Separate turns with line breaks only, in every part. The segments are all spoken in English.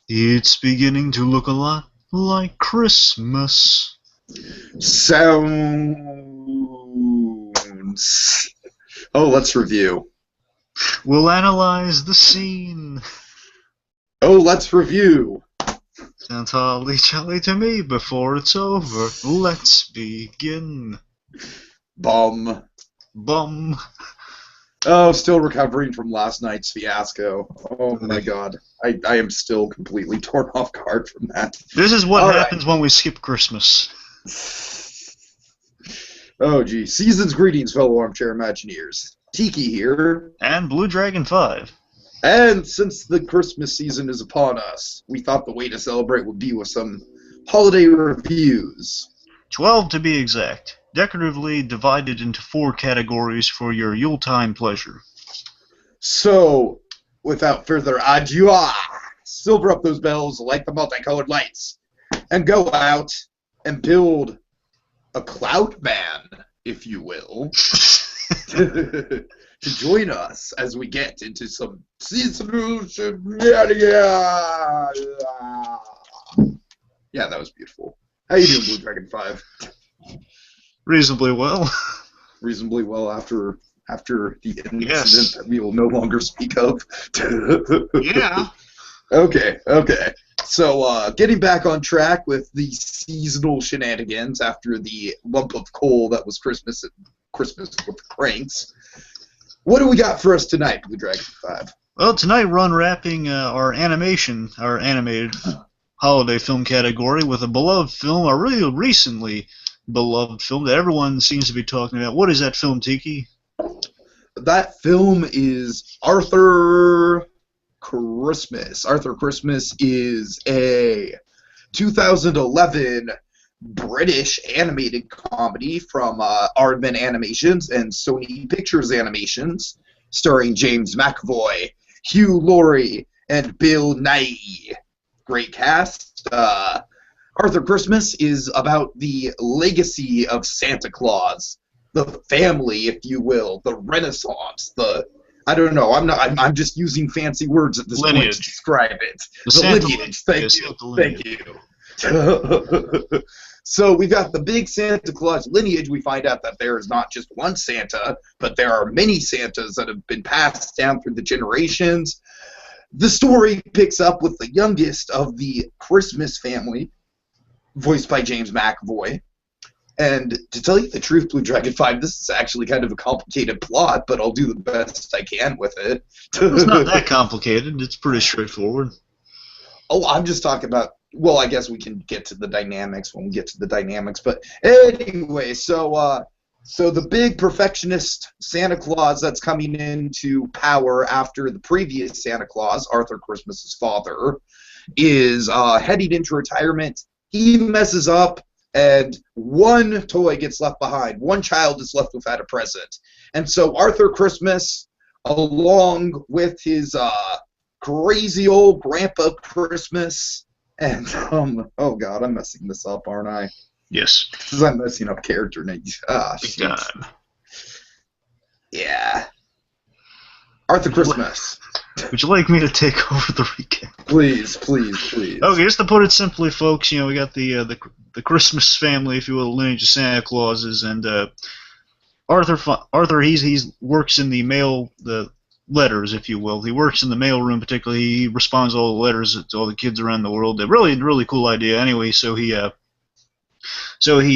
It's beginning to look a lot like Christmas.
Sounds. Oh, let's review.
We'll analyze the scene.
Oh, let's review.
Sounds holly jolly to me before it's over. Let's begin.
Bum.
Bum.
Oh, still recovering from last night's fiasco. Oh my god. I am still completely torn off guard from that.
This is what
All
happens when we skip Christmas.
Oh, gee. Season's greetings, fellow armchair Imagineers. Tiki here.
And BlueDragonFive.
And since the Christmas season is upon us, we thought the way to celebrate would be with some holiday reviews.
12 to be exact. Decoratively divided into 4 categories for your Yuletime pleasure.
So, without further ado, silver up those bells, light the multicolored lights, and go out and build a cloud man, if you will, to join us as we get into some seasonal shenanigans. Yeah, that was beautiful. How you doing, BlueDragonFive?
Reasonably well.
Reasonably well after the incident
Yes.
that we will no longer speak of.
Yeah.
Okay. So, getting back on track with the seasonal shenanigans after the lump of coal that was Christmas with the cranks. What do we got for us tonight, BlueDragonFive?
Well, tonight we're unwrapping our animated holiday film category with a beloved film, a really recently beloved film that everyone seems to be talking about. What is that film, Tiki?
That film is Arthur Christmas. Arthur Christmas is a 2011 British animated comedy from Aardman Animations and Sony Pictures Animations, starring James McAvoy, Hugh Laurie, and Bill Nighy. Great cast. Arthur Christmas is about the legacy of Santa Claus, the family, if you will, the Renaissance, I don't know. I'm just using fancy words at this point to describe it. The lineage. Thank you. So we've got the big Santa Claus lineage. We find out that there is not just one Santa, but there are many Santas that have been passed down through the generations. The story picks up with the youngest of the Christmas family, voiced by James McAvoy. And to tell you the truth, BlueDragonFive, this is actually kind of a complicated plot, but I'll do the best I can with it.
It's not that complicated. It's pretty straightforward.
Oh, I'm just talking about, well, I guess we can get to the dynamics when we get to the dynamics. But anyway, so the big perfectionist Santa Claus that's coming into power after the previous Santa Claus, Arthur Christmas's father, is heading into retirement. He messes up, and one toy gets left behind. One child is left without a present. And so Arthur Christmas, along with his crazy old Grandpa Christmas, and, oh God, I'm messing this up, aren't I?
Yes.
Because I'm messing up character names.
Big time.
Yeah. Arthur Christmas.
Would you like me to take over the recap?
Please.
Okay, just to put it simply, folks, we got the Christmas family, if you will, lineage of Santa Clauses, and Arthur he works in the letters, if you will. He works in the mail room, particularly. He responds to all the letters to all the kids around the world. A really cool idea. Anyway, so he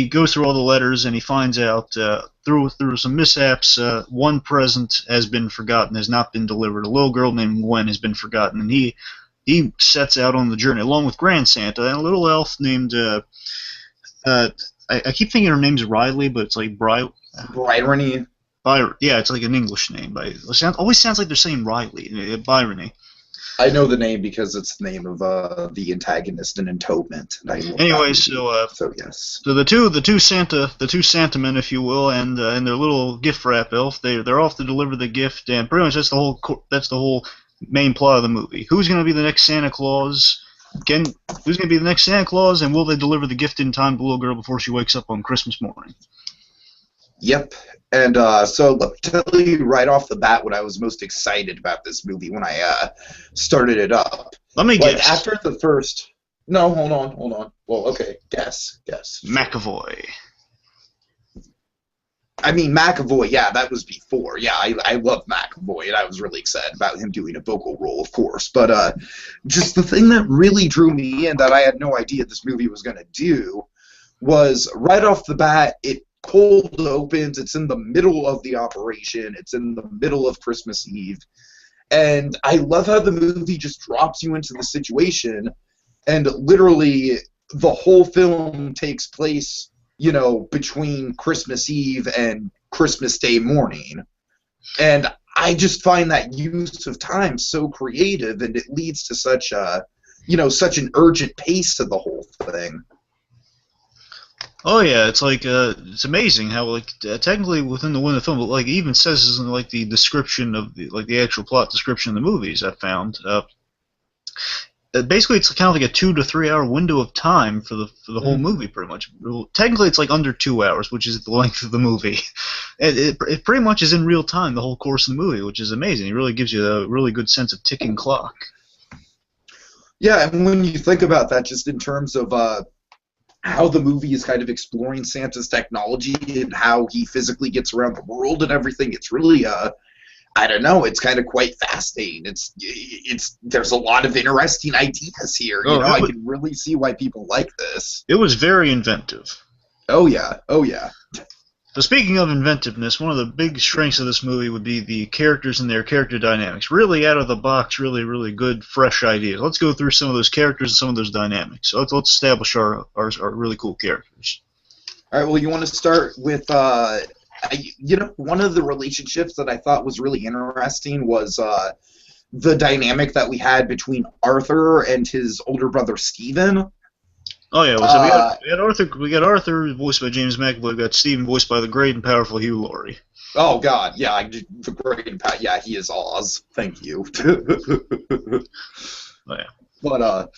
goes through all the letters, and he finds out through some mishaps, one present has been forgotten, has not been delivered. A little girl named Gwen has been forgotten, and he sets out on the journey along with Grand Santa and a little elf named I keep thinking her name's Riley, but it's like
Bryony.
Yeah, it's like an English name. But it always sounds like they're saying Riley. Byrony.
I know the name because it's the name of the antagonist in Atonement.
Anyway, so
yes.
So the two Santamen, if you will, and their little gift wrap elf, they're off to deliver the gift, and pretty much that's the whole main plot of the movie. Who's going to be the next Santa Claus? Who's going to be the next Santa Claus, and will they deliver the gift in time to the little girl before she wakes up on Christmas morning?
Yep. And so let me tell you right off the bat what I was most excited about this movie when I started it up.
Let me
Like,
guess.
after the first... No, hold on. Well, okay, guess.
McAvoy.
I mean, McAvoy, yeah, that was before. Yeah, I love McAvoy, and I was really excited about him doing a vocal role, of course. But just the thing that really drew me in that I had no idea this movie was going to do was right off the bat, it cold opens. It's in the middle of the operation. It's in the middle of Christmas Eve. And I love how the movie just drops you into the situation, and literally the whole film takes place, you know, between Christmas Eve and Christmas Day morning. And I just find that use of time so creative, and it leads to such a, you know, such an urgent pace to the whole thing.
Oh yeah, it's like it's amazing how like technically within the film, but like it even says this in like the description of the actual plot description of the movies I found. Basically, it's kind of like a 2 to 3 hour window of time for the whole movie, pretty much. Well, technically, it's like under 2 hours, which is the length of the movie. It pretty much is in real time the whole course of the movie, which is amazing. It really gives you a really good sense of ticking clock.
Yeah, and when you think about that, just in terms of how the movie is kind of exploring Santa's technology and how he physically gets around the world and everything, it's really I don't know, it's kind of quite fascinating. It's there's a lot of interesting ideas here. You know, I can really see why people like this.
It was very inventive.
Oh yeah.
So speaking of inventiveness, one of the big strengths of this movie would be the characters and their character dynamics. Really out of the box, really good, fresh ideas. Let's go through some of those characters and some of those dynamics. So let's establish our really cool characters.
All right. Well, you want to start with you know, one of the relationships that I thought was really interesting was the dynamic that we had between Arthur and his older brother Stephen.
Oh yeah, well, so we had Arthur. We got Arthur, voiced by James McAvoy. We got Stephen, voiced by the great and powerful Hugh Laurie.
Oh God, yeah, the great and yeah, he is Oz. Thank you.
Oh yeah.
But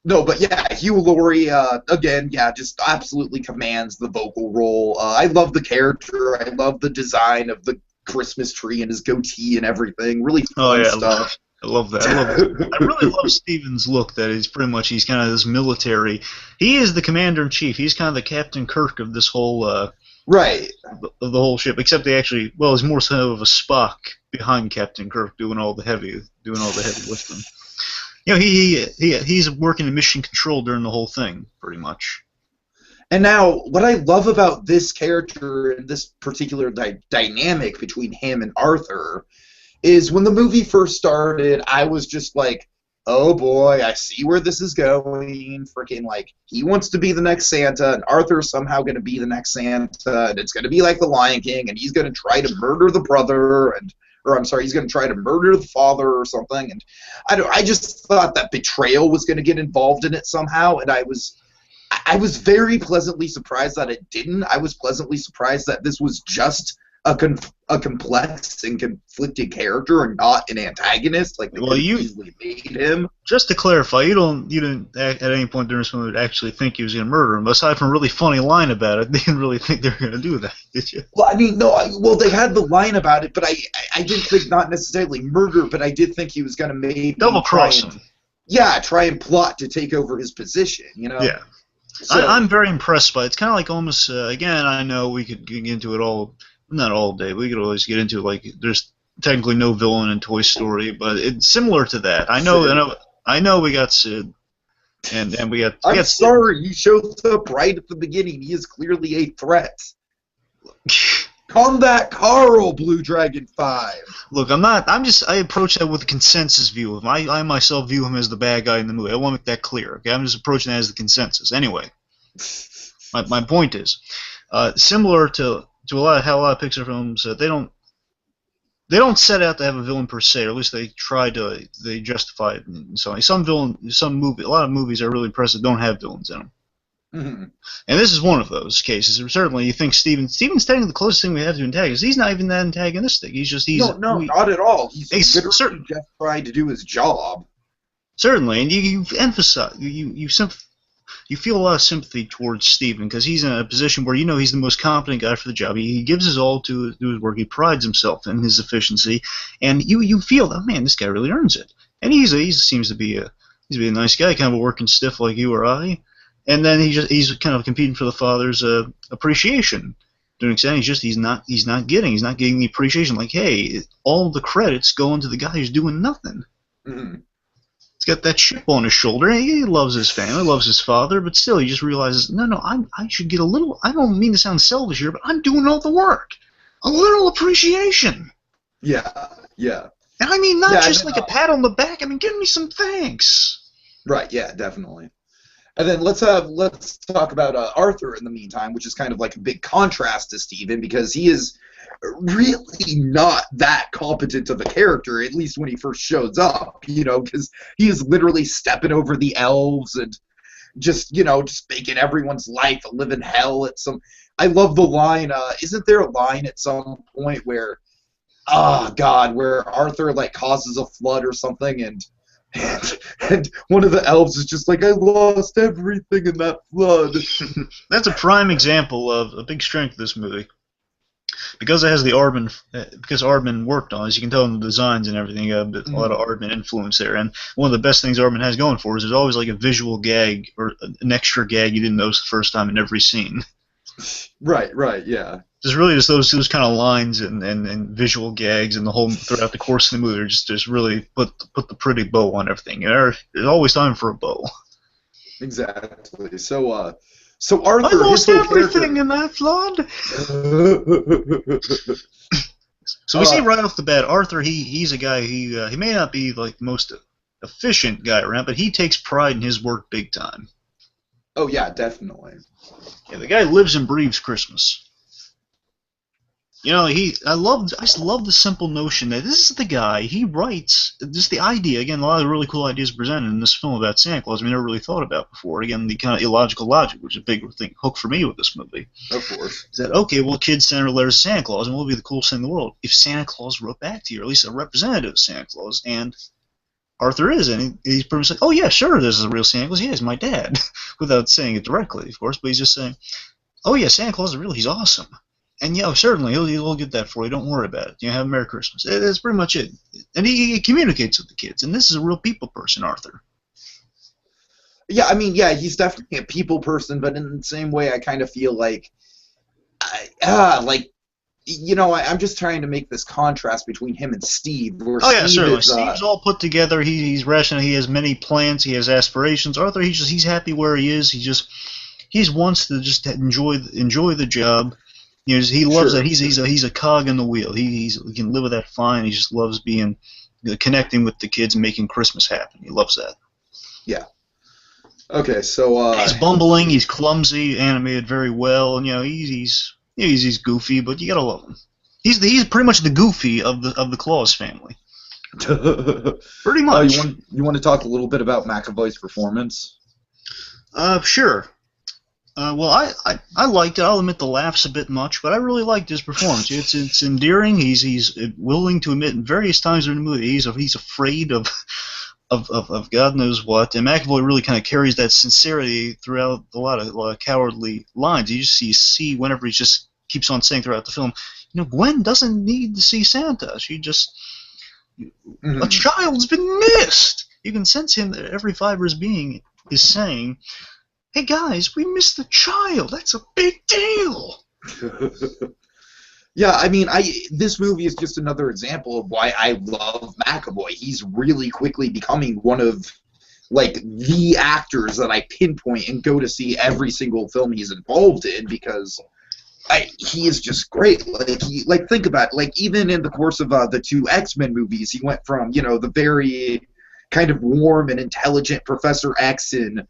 no, but yeah, Hugh Laurie again, yeah, just absolutely commands the vocal role. I love the character. I love the design of the Christmas tree and his goatee and everything. Really fun stuff.
I love that. I really love Steven's look. That he's kind of this military. He is the commander in chief. He's kind of the Captain Kirk of this whole
right
of the whole ship. Except they actually, well, he's more so of a Spock behind Captain Kirk, doing all the heavy lifting. You know, he's working in mission control during the whole thing, pretty much.
And now, what I love about this character and this particular dynamic between him and Arthur is when the movie first started, I was just like, oh boy, I see where this is going. Freaking, like, he wants to be the next Santa, and Arthur's somehow going to be the next Santa, and it's going to be like the Lion King, and he's going to try to murder the brother, he's going to try to murder the father or something. And I just thought that betrayal was going to get involved in it somehow, and I was very pleasantly surprised that it didn't. I was pleasantly surprised that this was just a complex and conflicted character and not an antagonist like they easily made him.
Just to clarify, you didn't at any point during this movie actually think he was going to murder him. Aside from a really funny line about it, they didn't really think they were going to do that, did you?
Well, I mean, no. Well, they had the line about it, but I did think not necessarily murder, but I did think he was going to maybe
double cross him.
Yeah, try and plot to take over his position. You know.
Yeah. So, I'm very impressed by it. It's kind of like almost again. I know we could get into it all. Not all day. We could always get into it. Like there's technically no villain in Toy Story, but it's similar to that. I know. We got Sid, and we got.
I'm sorry, he shows up right at the beginning. He is clearly a threat. Combat Carl, BlueDragonFive.
Look, I approach that with a consensus view of him. I myself view him as the bad guy in the movie. I want to make that clear. Okay, I'm just approaching that as the consensus. Anyway, my point is, similar to a lot of Pixar films, they don't set out to have a villain per se, or at least they justify it. So a lot of movies are really impressive don't have villains in them.
Mm-hmm.
And this is one of those cases. Certainly, you think Steven's technically the closest thing we have to antagonist. He's not even that antagonistic.
Not at all. He's literally just trying to do his job.
Certainly, and you emphasize you feel a lot of sympathy towards Steven because he's in a position where he's the most competent guy for the job. He gives his all to his work. He prides himself in his efficiency, and you feel that, man, this guy really earns it. And he seems to be He's being a nice guy, kind of a working stiff like you or I. And then he's kind of competing for the father's appreciation. To an extent, he's not getting the appreciation. Like, hey, all the credits going to the guy who's doing nothing.
Mm-hmm.
He's got that chip on his shoulder. He loves his family, loves his father, but still, he just realizes, no, I should get a little. I don't mean to sound selfish here, but I'm doing all the work. A little appreciation.
Yeah, yeah.
And I mean, not just like a pat on the back. I mean, give me some thanks.
Right. Yeah, definitely. And then let's talk about Arthur in the meantime, which is kind of like a big contrast to Steven, because he is really not that competent of a character, at least when he first shows up, because he is literally stepping over the elves and just making everyone's life a living hell. I love the line, isn't there a line at some point where, oh God, where Arthur like causes a flood or something, and one of the elves is just like, I lost everything in that flood.
That's a prime example of a big strength of this movie. Because it has because Aardman worked on it, as you can tell in the designs and everything, a lot of Aardman influence there. And one of the best things Aardman has going for is there's always like a visual gag or an extra gag you didn't notice the first time in every scene.
Right, yeah.
There's really just those kind of lines and visual gags and the whole throughout the course of the movie. Just really put the pretty bow on everything. There's always time for a bow.
Exactly. So Arthur,
I lost everything in that flood. So we see right off the bat, Arthur. He's a guy. He may not be like the most efficient guy around, but he takes pride in his work big time.
Oh yeah, definitely.
Yeah, the guy lives and breathes Christmas. I just love the simple notion that this is the guy, he writes, just the idea, again, a lot of really cool ideas presented in this film about Santa Claus we never really thought about before. Again, the kind of illogical logic, which is a big hook for me with this movie.
Of course.
Is that, okay, well, kids send their letters to Santa Claus, and what would be the coolest thing in the world? If Santa Claus wrote back to you, or at least a representative of Santa Claus, and Arthur is, and he's pretty much like, oh yeah, sure, this is a real Santa Claus, yeah, he's my dad, without saying it directly, of course, but he's just saying, oh yeah, Santa Claus is real, he's awesome. And yeah, certainly, he'll get that for you. Don't worry about it. Have a Merry Christmas. That's pretty much it. And he communicates with the kids. And this is a real people person, Arthur.
Yeah, I mean, yeah, he's definitely a people person, but in the same way, I kind of feel like, I'm just trying to make this contrast between him and Steve.
Certainly. Steve's all put together. He's rational. He has many plans. He has aspirations. Arthur, he's happy where he is. He wants to just enjoy the job. He loves that. He's a cog in the wheel. He can live with that fine. He just loves connecting with the kids and making Christmas happen. He loves that.
Yeah. Okay, so
he's bumbling. He's clumsy. Animated very well. And he's goofy, but you gotta love him. He's pretty much the Goofy of the Claus family. Pretty much.
You want to talk a little bit about McAvoy's performance?
Sure. Well, I liked it. I'll admit the laughs a bit much, but I really liked his performance. It's endearing. He's willing to admit in various times during the movie he's afraid of God knows what. And McAvoy really kind of carries that sincerity throughout a lot of cowardly lines. You just see whenever he just keeps on saying throughout the film, Gwen doesn't need to see Santa. She just a child's been missed. You can sense him that every fiber of his being is saying, hey guys, we missed the child. That's a big deal.
Yeah, I mean, this movie is just another example of why I love McAvoy. He's really quickly becoming one of the actors that I pinpoint and go to see every single film he's involved in, because he is just great. Think about it. Even in the course of the two X-Men movies, he went from the very kind of warm and intelligent Professor X in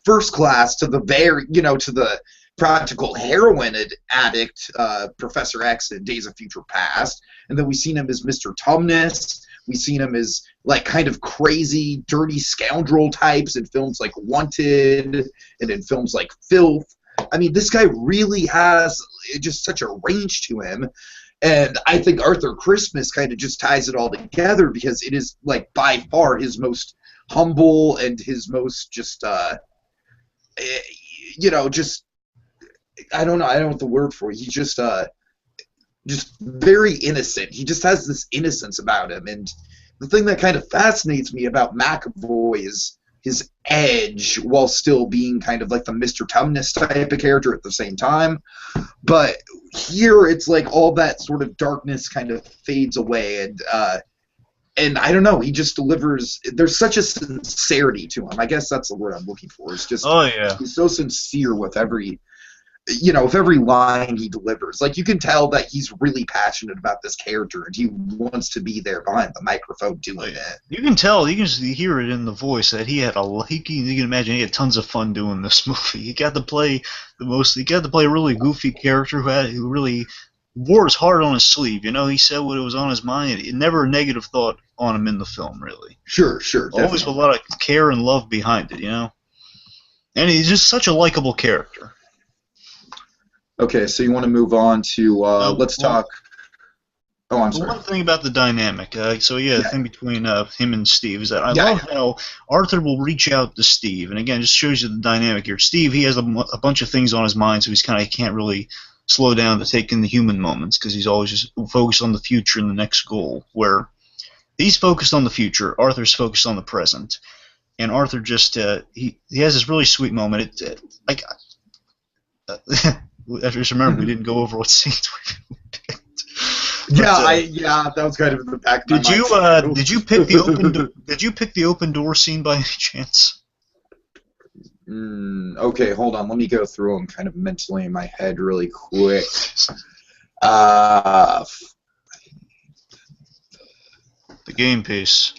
First Class to the to the practical heroin addict Professor X in Days of Future Past, and then we've seen him as Mr. Tumnus. We've seen him as kind of crazy, dirty scoundrel types in films like Wanted and in films like Filth. I mean, this guy really has just such a range to him, and I think Arthur Christmas kind of just ties it all together, because it is by far his most humble and his most just I don't know what the word for it. He's just very innocent. He just has this innocence about him, and the thing that kind of fascinates me about McAvoy is his edge while still being kind of like the Mr. Tumnus type of character at the same time. But here it's like all that sort of darkness kind of fades away, and I don't know, he just delivers. There's such a sincerity to him. I guess that's the word I'm looking for. It's just,
Oh yeah.
he's so sincere with every, with every line he delivers. Like, you can tell that he's really passionate about this character, and he wants to be there behind the microphone doing it.
You can tell, you can just hear it in the voice that he had you can imagine he had tons of fun doing this movie. He got to play a really goofy character who really wore his heart on his sleeve. He said what was on his mind. It never a negative thought on him in the film, really.
Sure, definitely.
Always with a lot of care and love behind it, And he's just such a likable character.
Okay, so you want to move on to let's talk. Oh, I'm sorry.
One thing about the dynamic, the thing between him and Steve is that I love how Arthur will reach out to Steve, and again, it just shows you the dynamic here. Steve, he has a bunch of things on his mind, so he's can't really slow down to take in the human moments because he's always just focused on the future and the next goal. Where he's focused on the future, Arthur's focused on the present, and Arthur just he has this really sweet moment. I just remember we didn't go over what scenes we picked.
That was kind of in the back of my mind.
Did you pick the open door scene by any chance?
Okay, hold on. Let me go through them kind of mentally in my head really quick. The
game piece.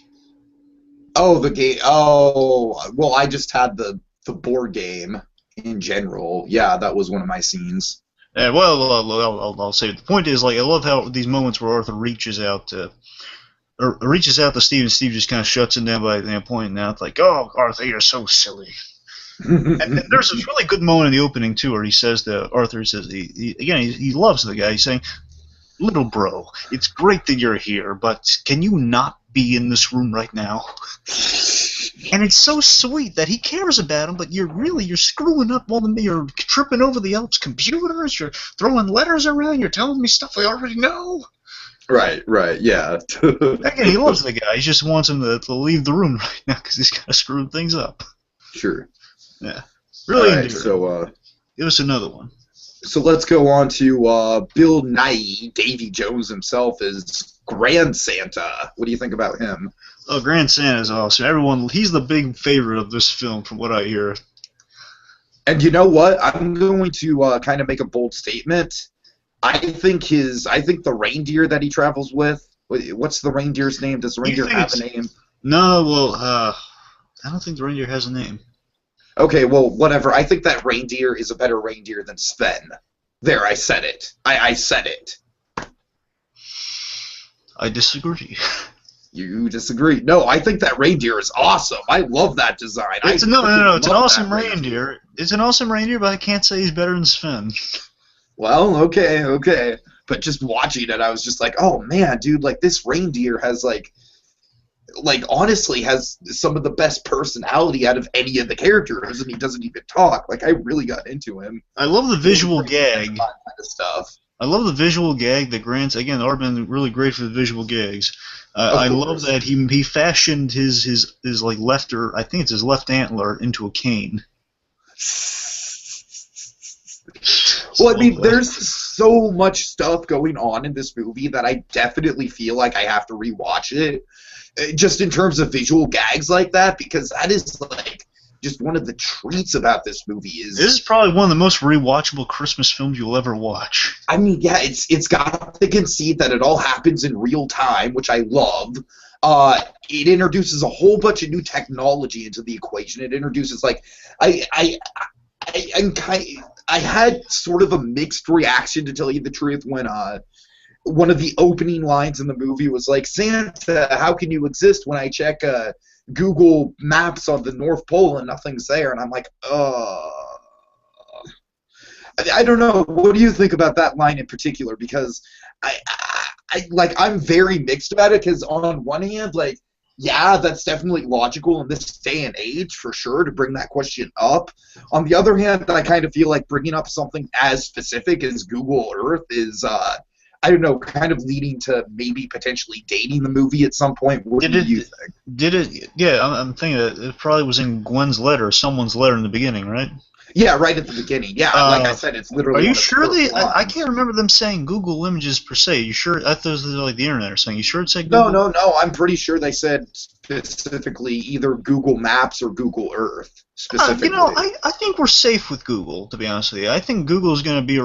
Oh, the game. Oh, well, I just had the board game. In general, yeah, that was one of my scenes.
I'll say the point is, I love how these moments where Arthur reaches out to Steve, and Steve just kind of shuts him down by pointing out, like, "Oh, Arthur, you're so silly." And there's this really good moment in the opening too, where he says to Arthur, he loves the guy. He's saying, "Little bro, it's great that you're here, but can you not be in this room right now?" And it's so sweet that he cares about him, but you're screwing up you're tripping over the elf's computers, you're throwing letters around, you're telling me stuff I already know.
Right, yeah.
Again, he loves the guy. He just wants him to leave the room right now because he's kind of screwing things up.
Sure.
Yeah. Really
endearing. So,
give us another one.
So let's go on to Bill Nighy, Davy Jones himself, as Grand Santa. What do you think about him?
Oh, Grand Santa's awesome. He's the big favorite of this film, from what I hear.
And you know what? I'm going to kind of make a bold statement. I think the reindeer that he travels with. What's the reindeer's name? Does the reindeer have a name?
No. Well, I don't think the reindeer has a name.
Okay, well, whatever. I think that reindeer is a better reindeer than Sven. There, I said it. I said it.
I disagree.
You disagree? No, I think that reindeer is awesome. I love that design.
It's an awesome reindeer. It's an awesome reindeer, but I can't say he's better than Sven.
Well, okay. But just watching it, I was just like, oh man, dude, like this reindeer has honestly has some of the best personality out of any of the characters, and he doesn't even talk. Like, I really got into him.
I love the visual gag.
Kind of stuff.
I love the visual gag that Grant's, again, Aardman really great for the visual gags. I love that he fashioned his left, or I think it's his left antler, into a cane.
Well, I mean, there's so much stuff going on in this movie that I definitely feel like I have to rewatch it, just in terms of visual gags like that, because that is just one of the treats about this movie. This
is probably one of the most rewatchable Christmas films you'll ever watch.
I mean, yeah, it's got the conceit that it all happens in real time, which I love. It introduces a whole bunch of new technology into the equation. It introduces I had sort of a mixed reaction, to tell you the truth, when one of the opening lines in the movie was like, "Santa, how can you exist when I check Google Maps on the North Pole and nothing's there?" And I'm like, I don't know. What do you think about that line in particular? Because I'm very mixed about it, because on one hand, yeah, that's definitely logical in this day and age, for sure, to bring that question up. On the other hand, I kind of feel like bringing up something as specific as Google Earth is I don't know, kind of leading to maybe potentially dating the movie at some point. What do you think?
Did it? Yeah, I'm thinking it probably was in Gwen's letter, or someone's letter in the beginning, right?
Yeah, right at the beginning. Yeah, like I said, it's
Are
literally
you
one of the
sure
first
I
lines.
can't remember them saying Google Images per se. You sure? I thought it was like the internet or something. You sure it said
No,
Google?
no, no. I'm pretty sure they said specifically either Google Maps or Google Earth specifically.
I think we're safe with Google. To be honest with you, I think Google's going to be.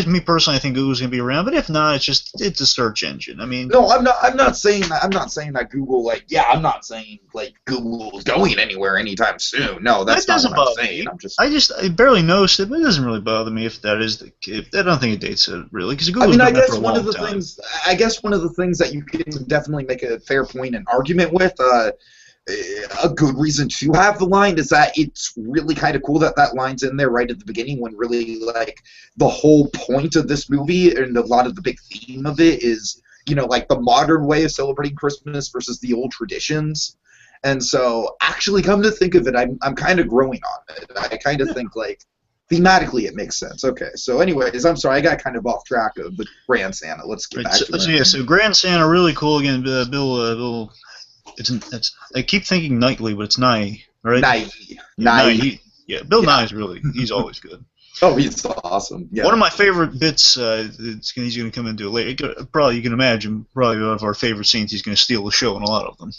Me personally, I think Google's going to be around. But if not, it's a search engine. I mean,
No, I'm not. I'm not saying that. I'm not saying that Google. Like, yeah, I'm not saying like Google is going anywhere anytime soon. No,
that
that's not
doesn't
what I'm
bother
saying.
me.
I'm just.
I barely noticed it, but it doesn't really bother me if that is the. If, I don't think it dates it really because
I
Google's
mean,
been
I
there for
guess
a
one of
long
the
time.
things. I guess one of the things that you can definitely make a fair point and argument with. A good reason to have the line is that it's really kind of cool that that line's in there right at the beginning when really like the whole point of this movie and a lot of the big theme of it is, you know, like the modern way of celebrating Christmas versus the old traditions. And so actually come to think of it, I'm kind of growing on it. I kind of think like thematically it makes sense. Okay, so anyways, I'm sorry I got kind of off track of the Grand Santa. Let's get
Right,
back to it.
yeah, so Grand Santa really cool again. Bill. It's. I keep thinking Knightley, but it's Nye, right?
Nye.
Yeah,
Nye.
Bill
Yeah.
Nye's really. He's always good.
Oh, he's awesome. Yeah.
One of my favorite bits. He's going to come into it later. Probably you can imagine. Probably one of our favorite scenes. He's going to steal the show in a lot of them.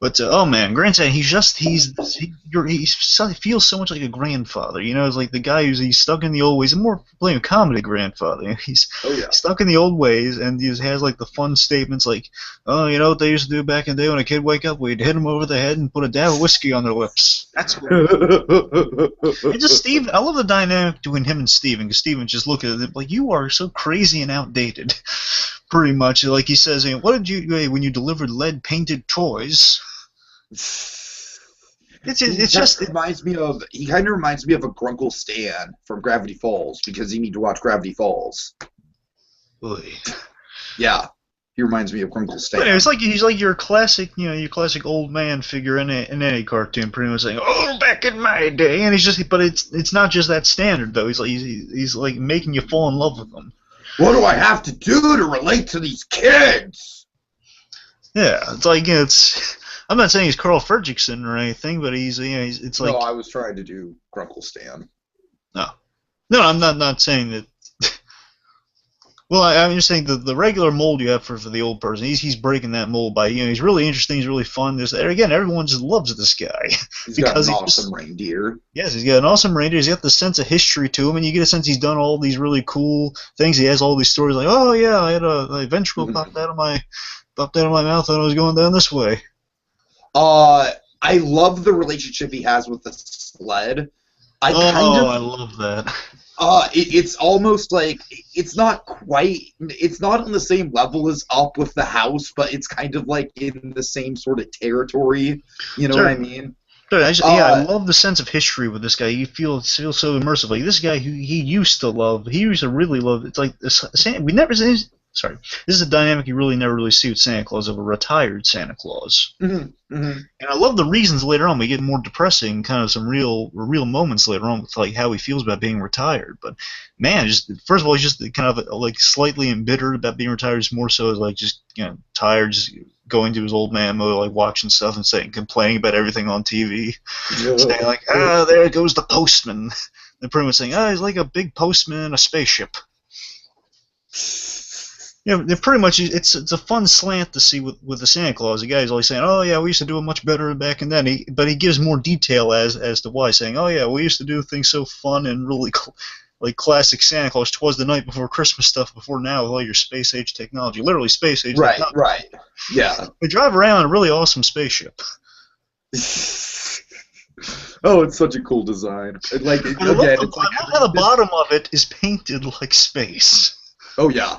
But oh man, Grand Santa, he feels so much like a grandfather. You know, it's like the guy he's stuck in the old ways. And more playing a comedy grandfather. He's stuck in the old ways, and he has like the fun statements like, "Oh, you know what they used to do back in the day when a kid wake up? We'd hit him over the head and put a dab of whiskey on their lips." That's what. And just Steve, I love the dynamic between him and Steven, because Steven just look at it like, "You are so crazy and outdated." Pretty much, like he says, "What did you when you delivered lead painted toys?" It's just
reminds me of he kind of reminds me of a Grunkle Stan from Gravity Falls because you need to watch Gravity Falls.
Oy.
Yeah, he reminds me of Grunkle Stan.
But it's like he's like your classic, your classic old man figure in any cartoon, pretty much saying, "Oh, back in my day," and he's just, but it's not just that standard though. He's like making you fall in love with them.
What do I have to do to relate to these kids?
Yeah, it's like it's. I'm not saying he's Carl Fredricksen or anything, but it's like.
No, I was trying to do Grunkle Stan.
No, I'm not saying that. Well, I'm just saying the regular mold you have for the old person, he's breaking that mold by, he's really interesting, he's really fun. Again, everyone just loves this guy.
He's got an awesome reindeer.
Yes, he's got an awesome reindeer. He's got the sense of history to him, and you get a sense he's done all these really cool things. He has all these stories like, "Oh yeah, I had a ventricle popped out of my mouth and I was going down this way."
I love the relationship he has with the sled. I
love that.
It's almost like it's not on the same level as Up with the house, but it's kind of like in the same sort of territory. You know what I mean?
I love the sense of history with this guy. You feel so immersive. Like this guy who he used to really love. It's like we never. Sorry, this is a dynamic you really never see with Santa Claus, of a retired Santa Claus.
Mm-hmm, mm-hmm.
And I love the reasons later on. We get more depressing, kind of some real moments later on with like how he feels about being retired. But man, just first of all, he's just kind of like slightly embittered about being retired. Just more so as like just tired, just going to his old man mode, like watching stuff and complaining about everything on TV, saying like, there goes the postman. And pretty much saying, he's like a big postman in a spaceship. Pretty much it's a fun slant to see with the Santa Claus. The guy's always saying, "Oh yeah, we used to do it much better back in then." But he gives more detail as to why, saying, "Oh yeah, we used to do things so fun and really like classic Santa Claus. 'Twas the night before Christmas stuff before now with all your space age technology, literally space age."
Right,
technology.
right, yeah.
They drive around in a really awesome spaceship.
Oh, it's such a cool design.
I love how the bottom of it is painted like space.
Oh yeah.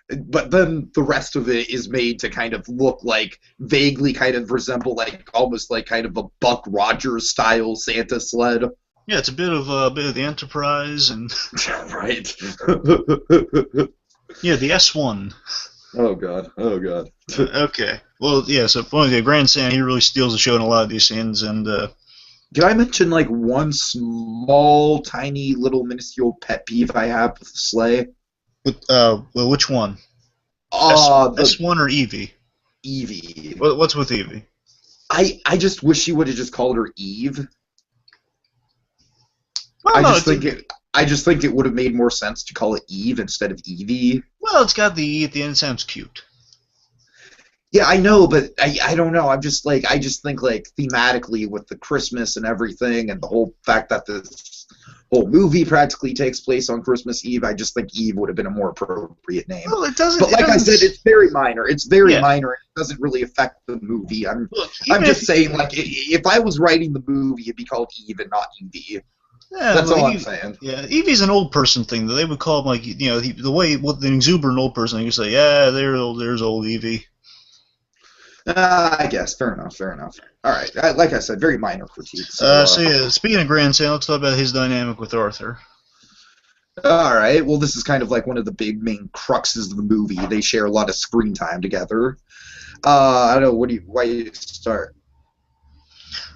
But then the rest of it is made to kind of look like vaguely kind of resemble like almost like kind of a Buck Rogers style Santa sled.
Yeah, it's a bit of the Enterprise and
right.
Yeah, the S1.
Oh god.
Okay. Well, yeah. So the Grand Santa, he really steals the show in a lot of these scenes, and
Can I mention like one small, tiny, little, minuscule pet peeve I have with the sleigh?
Well, which one?
The
S1 or Evie?
Evie.
What's with Evie?
I just wish she would have just called her Eve.
Well,
I
no,
just think it would have made more sense to call it Eve instead of Evie.
well, it's got the E at the end. It sounds cute.
Yeah, I know, but I don't know. I just think like thematically with the Christmas and everything, and the whole fact that this whole movie practically takes place on Christmas Eve. I just think Eve would have been a more appropriate name.
Well, it doesn't.
But like I said, it's very minor. It's very
Yeah.
minor. It doesn't really affect the movie.
Look,
I'm just saying, like, if I was writing the movie, it'd be called Eve and not Evie.
Yeah,
That's
well,
all I'm saying.
Yeah, Evie's an old person thing. Though they would call him like the way with an exuberant old person. You say, yeah, there's old Evie.
I guess. Fair enough. Fair enough. All right. Like I said, very minor critiques.
So yeah, speaking of grandson, let's talk about his dynamic with Arthur.
All right. Well, this is kind of like one of the big main cruxes of the movie. They share a lot of screen time together. I don't know. Why do you start?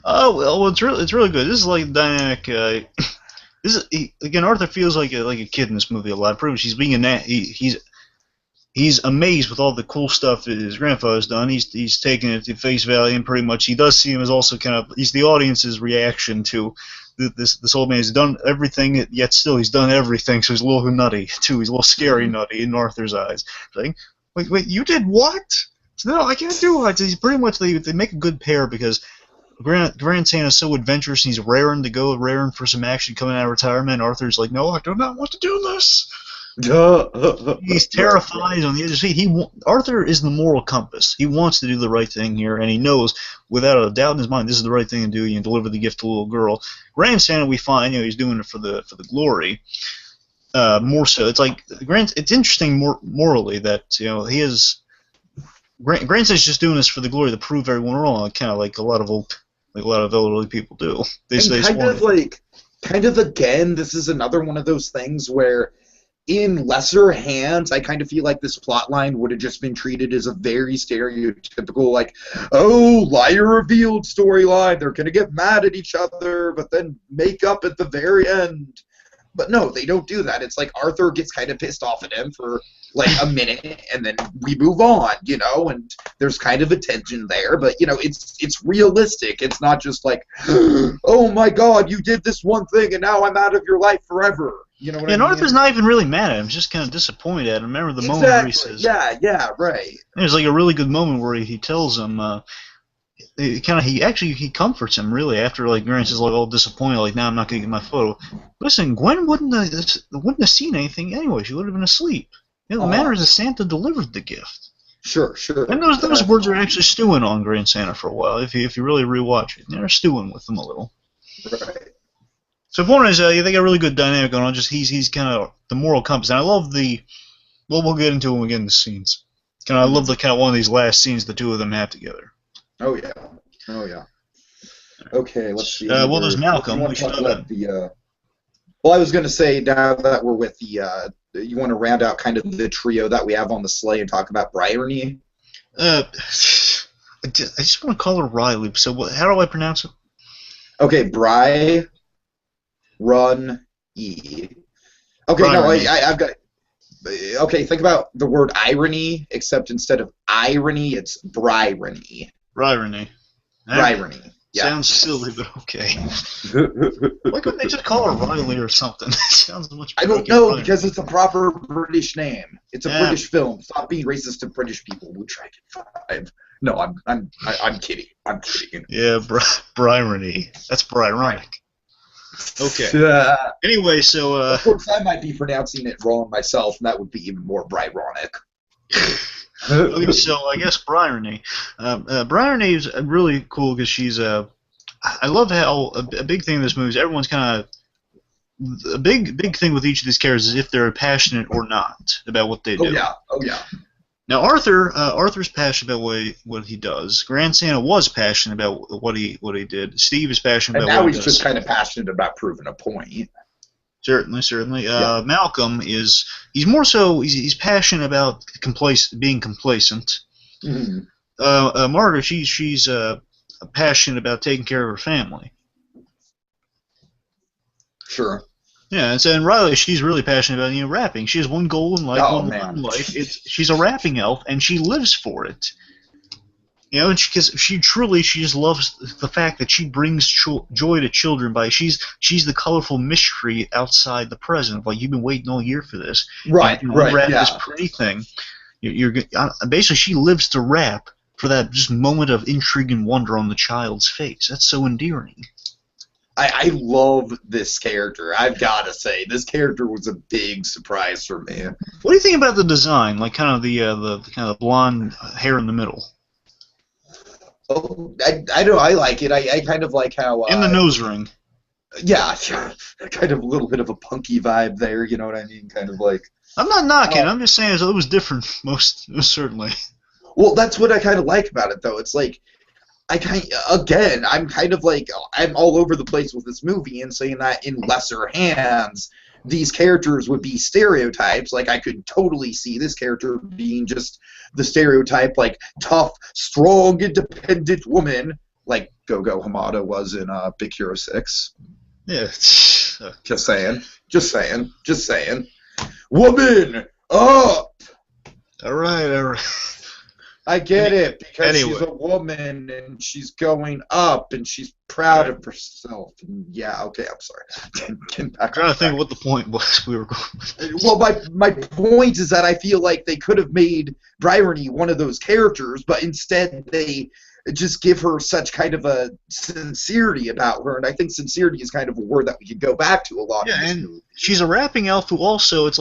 Oh well, it's really good. This is like dynamic. Again, Arthur feels like a kid in this movie a lot. Pretty much, he's being he's amazed with all the cool stuff that his grandfather's done. He's taking it to face value, and pretty much he does see him as also kind of he's the audience's reaction to this old man. He's done everything, yet still he's done everything. So he's a little nutty too. He's a little scary nutty in Arthur's eyes. Like, wait, you did what? No, I can't do it. He's pretty much they make a good pair because Grand Santa's so adventurous and he's raring for some action coming out of retirement. Arthur's like, no, I do not want to do this. He's terrified on the edge of his feet. Arthur is the moral compass. He wants to do the right thing here, and he knows without a doubt in his mind this is the right thing to do. You deliver the gift to a little girl. Grand Santa, we find, he's doing it for the glory. More so, it's like it's interesting morally that he is. Grand Santa's just doing this for the glory to prove everyone wrong, kind of like a lot of elderly people do.
Kind of again, this is another one of those things where, in lesser hands, I kind of feel like this plot line would have just been treated as a very stereotypical, like, oh, liar revealed storyline. They're gonna get mad at each other, but then make up at the very end. But no, they don't do that. It's like Arthur gets kind of pissed off at him for like a minute, and then we move on, and there's kind of a tension there. But it's realistic. It's not just like, oh my God, you did this one thing, and now I'm out of your life forever. You know what I mean?
And Arthur's not even really mad at him; he's just kind of disappointed at him. Remember the moment where he says,
"Yeah, right."
There's like a really good moment where he tells him. He comforts him really after like Grant's is like all disappointed, like now I'm not gonna get my photo. Listen, Gwen wouldn't have seen anything anyway. She would have been asleep. The matter is that Santa delivered the gift.
Sure.
And those words are actually stewing on Grand Santa for a while. If you really rewatch it, they're stewing with them a little.
Right.
So point is, they got a really good dynamic going on. Just he's kind of the moral compass, and I love we'll get into it when we get into scenes. I love the kind of one of these last scenes the two of them have together.
Oh yeah. Okay, let's see.
Well, there's Malcolm.
We should talk about well, I was going to say, now that we're with you want to round out kind of the trio that we have on the sleigh and talk about Bryony?
I just want to call her Riley. So how do I pronounce it?
Okay, Bry, Run, E. Okay,
Bryony.
no, I've got. Okay, think about the word irony, except instead of irony, it's Bryony.
Bryony.
Bryony. Yeah.
Sounds silly, but okay. Why couldn't they just call her Riley or something? It sounds much better.
I don't know, because it's a proper British name. It's a British film. Stop being racist to British people. BlueDragonFive. No, I'm kidding. I'm kidding.
Yeah, Bryony. That's Byronic. Okay. Anyway, so
of course I might be pronouncing it wrong myself, and that would be even more Byronic.
Okay, so I guess Bryony. Bryony is really cool because she's I love how a big thing in this movie is everyone's kind of a big thing with each of these characters is if they're passionate or not about what they do.
Oh yeah.
Now Arthur's passionate about what he does. Grand Santa was passionate about what he did. Steve is passionate about what he does.
And now he's just kind of passionate about proving a point.
Certainly. Malcolm he's more so he's passionate about being complacent.
Mm-hmm.
Margaret she's passionate about taking care of her family.
Sure.
Yeah, and Riley, she's really passionate about rapping. She has one goal in life,
Oh
one lot in
man.
life. She's a rapping elf, and she lives for it. And because she just loves the fact that she brings joy to children by she's the colorful mystery outside the present. Like, you've been waiting all year for this.
Right.
You
Right.
unwrap this
Yeah.
pretty thing. Basically, she lives to rap for that just moment of intrigue and wonder on the child's face. That's so endearing.
I love this character. I've got to say, this character was a big surprise for me.
What do you think about the design? Like, kind of the kind of blonde hair in the middle,
Oh, I don't. I like it. I kind of like how.
and the nose ring.
Yeah, kind of a little bit of a punky vibe there. You know what I mean? Kind of like.
I'm not knocking. I'm just saying it was different, most certainly.
Well, that's what I kind of like about it, though. It's like, I'm kind of like, I'm all over the place with this movie and saying that in lesser hands, these characters would be stereotypes. Like, I could totally see this character being just the stereotype, like, tough, strong, independent woman, like Go-Go Hamada was in Big Hero 6.
Yeah.
Just saying. Just saying. Just saying. Woman up!
All right.
I get it, because
Anyway.
she's a woman and she's going up and she's proud of herself. And yeah, okay, I'm sorry. Get back
I'm trying
on
to think
track.
what the point was we were going with.
Well, my point is that I feel like they could have made Bryony one of those characters, but instead they just give her such kind of a sincerity about her, and I think sincerity is kind of a word that we could go back to a lot.
Yeah,
in this
and
movie.
she's a rapping elf who also, it's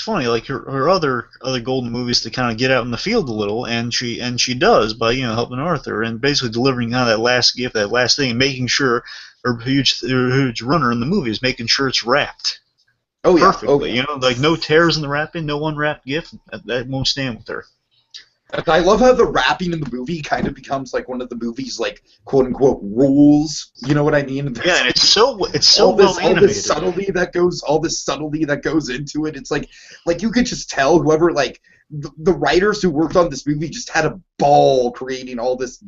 funny, like her other golden movies to kind of get out in the field a little, and she does by helping Arthur and basically delivering kind of that last gift, that last thing, and making sure her huge runner in the movie is making sure it's wrapped
Oh yeah,
perfectly. Like no tears in the wrapping, no unwrapped gift. That won't stand with her.
And I love how the rapping in the movie kind of becomes like one of the movie's like quote unquote rules. You know what I mean?
Yeah, and it's so
all
well
this
animated.
subtlety that goes into it. It's like you could just tell whoever like the writers who worked on this movie just had a ball creating all this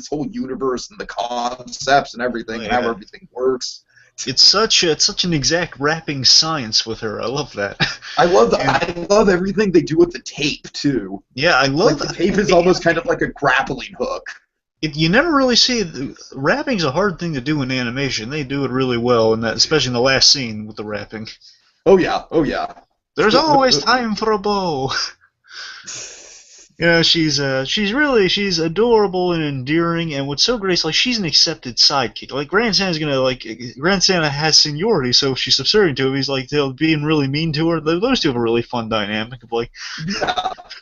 whole universe and the concepts and everything and how everything works.
It's such an exact rapping science with her. I love that.
I love everything they do with the tape too.
Yeah, I love
the tape is almost kind of like a grappling hook.
You never really see rapping's a hard thing to do in animation. They do it really well, and that especially in the last scene with the rapping.
Oh yeah.
There's always time for a bow. She's adorable and endearing, and what's so great is like she's an accepted sidekick. Like Grand Santa has seniority, so if she's subservient to him, he's like being really mean to her. Those two have a really fun dynamic of like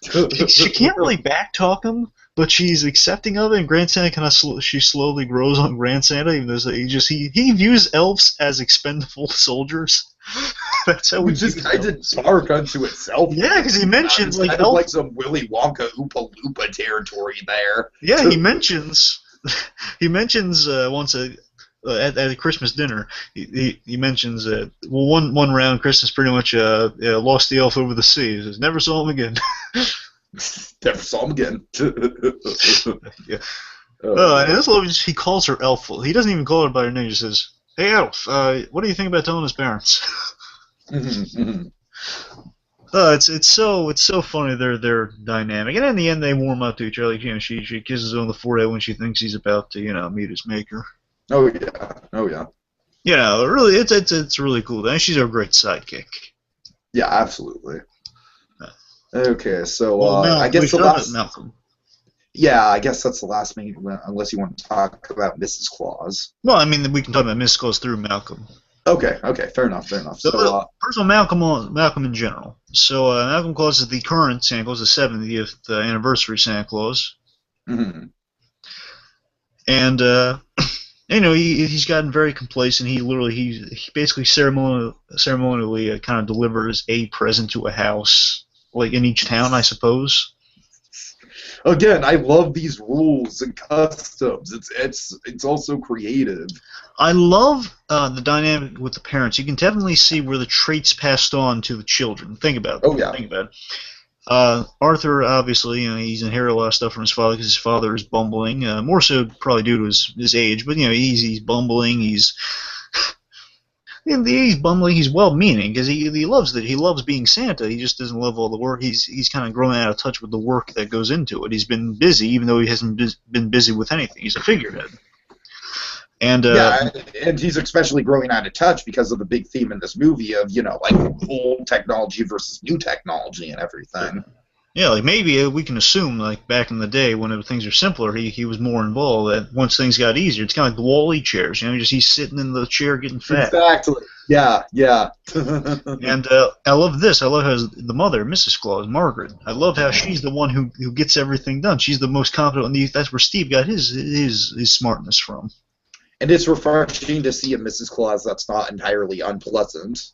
she can't really backtalk him, but she's accepting of it, and Grand Santa she slowly grows on Grand Santa, even though he views elves as expendable soldiers. That's how
which is kind of dark unto itself.
Yeah, because he mentions
like kind of like some Willy Wonka Oompa Loompa territory there.
Yeah, he mentions once at a Christmas dinner. He mentions one round Christmas pretty much lost the elf over the sea. He says never saw him again.
Never saw him again.
Yeah. And this love he calls her elf. He doesn't even call her by her name. He just says, "Hey elf, what do you think about telling his parents?" It's so funny their dynamic, and in the end they warm up to each other. Like, she kisses him on the forehead when she thinks he's about to meet his maker.
Oh yeah.
Really it's really cool. And she's a great sidekick.
Yeah, absolutely. Okay, so
I
guess the last
Malcolm.
Yeah, I guess that's the last main, unless you want to talk about Mrs. Claus.
Well, I mean, we can talk about Mrs. Claus through Malcolm.
Okay, fair enough.
So first of all, Malcolm in general. So Malcolm Claus is the current Santa Claus, the 70th anniversary Santa Claus.
Mm-hmm.
And he's gotten very complacent. He basically ceremonially kind of delivers a present to a house, like in each town, I suppose.
Again, I love these rules and customs. It's also creative.
I love the dynamic with the parents. You can definitely see where the traits passed on to the children. Think about it.
Oh yeah.
Think about it. Arthur, obviously, he's inherited a lot of stuff from his father because his father is bumbling. More so, probably due to his age. But he's bumbling. And he's bumbling. He's well-meaning because he loves that. He loves being Santa. He just doesn't love all the work. He's kind of growing out of touch with the work that goes into it. He's been busy, even though he hasn't been busy with anything. He's a figurehead. And
Yeah, and he's especially growing out of touch because of the big theme in this movie of, like old technology versus new technology and everything.
yeah, like maybe we can assume, like back in the day when things are simpler, he was more involved. That once things got easier, it's kind of like the Wall-E chairs. Just he's sitting in the chair getting fat.
Exactly. Yeah, yeah.
And I love this. I love how the mother, Mrs. Claus, Margaret. I love how she's the one who gets everything done. She's the most competent. And that's where Steve got his smartness from.
And it's refreshing to see a Mrs. Claus that's not entirely unpleasant.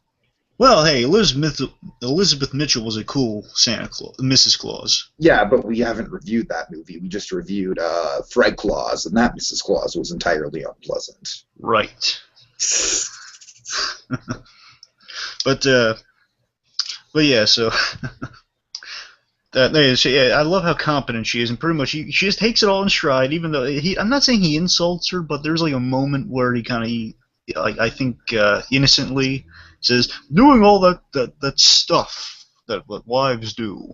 Well, hey, Elizabeth Mitchell was a cool Santa Claus, Mrs. Claus.
Yeah, but we haven't reviewed that movie. We just reviewed Fred Claus, and that Mrs. Claus was entirely unpleasant.
Right. but yeah, so I love how competent she is, and pretty much she just takes it all in stride. Even though I'm not saying he insults her, but there's like a moment where he I think innocently says, doing all that stuff that wives do.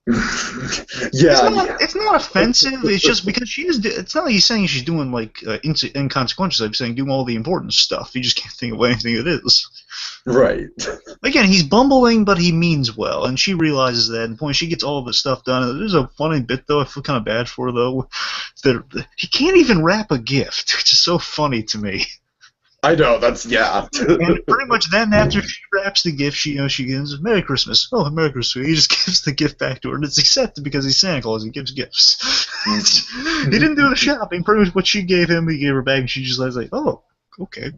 It's not offensive. It's just because she is. It's not like he's saying she's doing like inconsequential. I'm saying doing all the important stuff. You just can't think of anything it is.
Right.
Again, he's bumbling, but he means well, and she realizes that. And point, she gets all of this stuff done. There's a funny bit though. I feel kind of bad for her though. That he can't even wrap a gift, which is so funny to me.
I know, yeah.
And pretty much then, after she wraps the gift, she gives Merry Christmas. Oh, Merry Christmas. He just gives the gift back to her, and it's accepted because he's Santa Claus. He gives gifts. He didn't do the shopping. Pretty much what she gave him, he gave her back, and she just was like, oh, okay.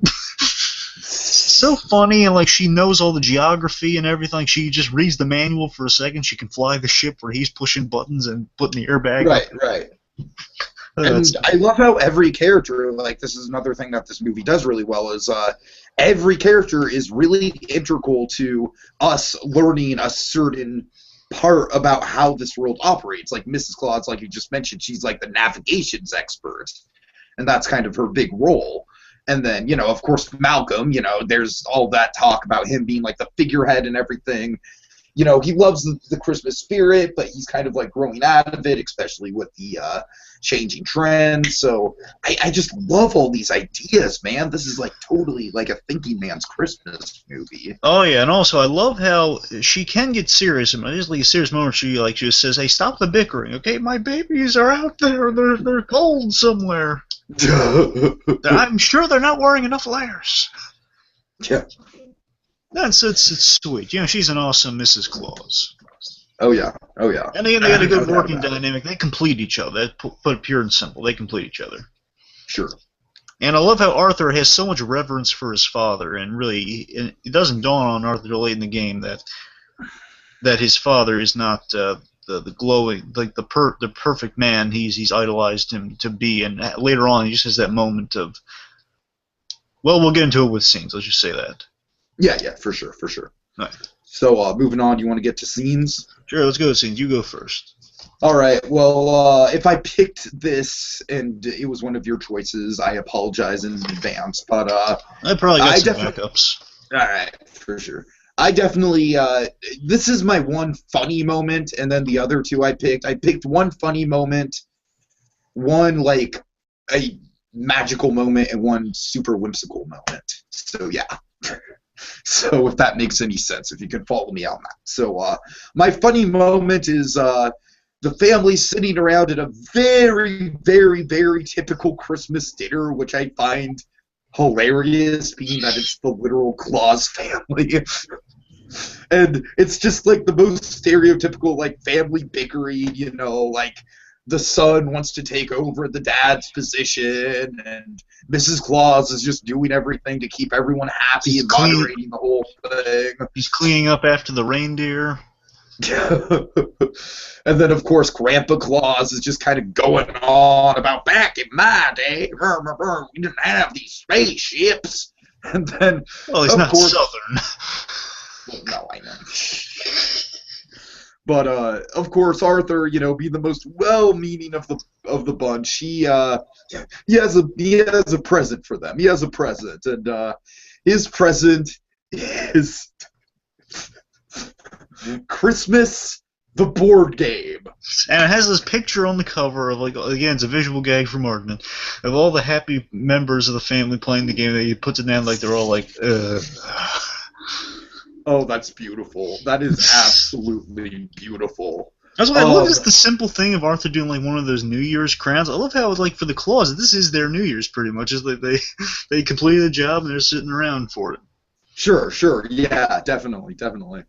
So funny, and like she knows all the geography and everything. She just reads the manual for a second. She can fly the ship where he's pushing buttons and putting the airbag.
Right. And I love how every character, like this is another thing that this movie does really well, is every character is really integral to us learning a certain part about how this world operates. Like Mrs. Claus, like you just mentioned, she's like the navigations expert, and that's kind of her big role. And then, of course, Malcolm, there's all that talk about him being like the figurehead and everything. He loves the Christmas spirit, but he's kind of like growing out of it, especially with the changing trends. So I just love all these ideas, man. This is like totally like a thinking man's Christmas movie.
Oh yeah, and also I love how she can get serious. And there's like a serious moment. She just says, "Hey, stop the bickering, okay? My babies are out there. They're cold somewhere. I'm sure they're not wearing enough layers."
Yeah.
It's sweet. She's an awesome Mrs. Claus.
Oh yeah.
And they had a good working dynamic. They complete each other. Put it pure and simple. They complete each other.
Sure.
And I love how Arthur has so much reverence for his father, and really, it doesn't dawn on Arthur till late in the game that his father is not the glowing, like the perfect man he's idolized him to be. And later on, he just has that moment of, well, we'll get into it with scenes. Let's just say that.
Yeah, for sure.
Right.
So, moving on, you want to get to scenes?
Sure, let's go to scenes. You go first.
All right. Well, if I picked this and it was one of your choices, I apologize in advance. But
I probably got some backups.
All right, for sure. I definitely. This is my one funny moment, and then the other two I picked. I picked one funny moment, one like a magical moment, and one super whimsical moment. So yeah. So if that makes any sense, if you can follow me on that. So my funny moment is the family sitting around at a very, very, very typical Christmas dinner, which I find hilarious, being that it's the literal Claus family. And it's just like the most stereotypical like family bickering, like the son wants to take over the dad's position, and Mrs. Claus is just doing everything to keep everyone happy and moderating the whole thing.
He's cleaning up after the reindeer.
And then, of course, Grandpa Claus is just kind of going on about back in my day, we didn't have these spaceships. And then,
well, he's not Southern.
Well, no, I know. But of course, Arthur, being the most well-meaning of the bunch, he has a present for them. He has a present, and his present is Christmas, the board game.
And it has this picture on the cover of, like, again, it's a visual gag from Aardman, of all the happy members of the family playing the game. That he puts it down like they're all like,
Oh, that's beautiful. That is absolutely beautiful.
That's what I love is the simple thing of Arthur doing like one of those New Year's crowns. I love how like for the claws, this is their New Year's pretty much. Is like they completed the job and they're sitting around for it.
Sure, yeah, definitely. And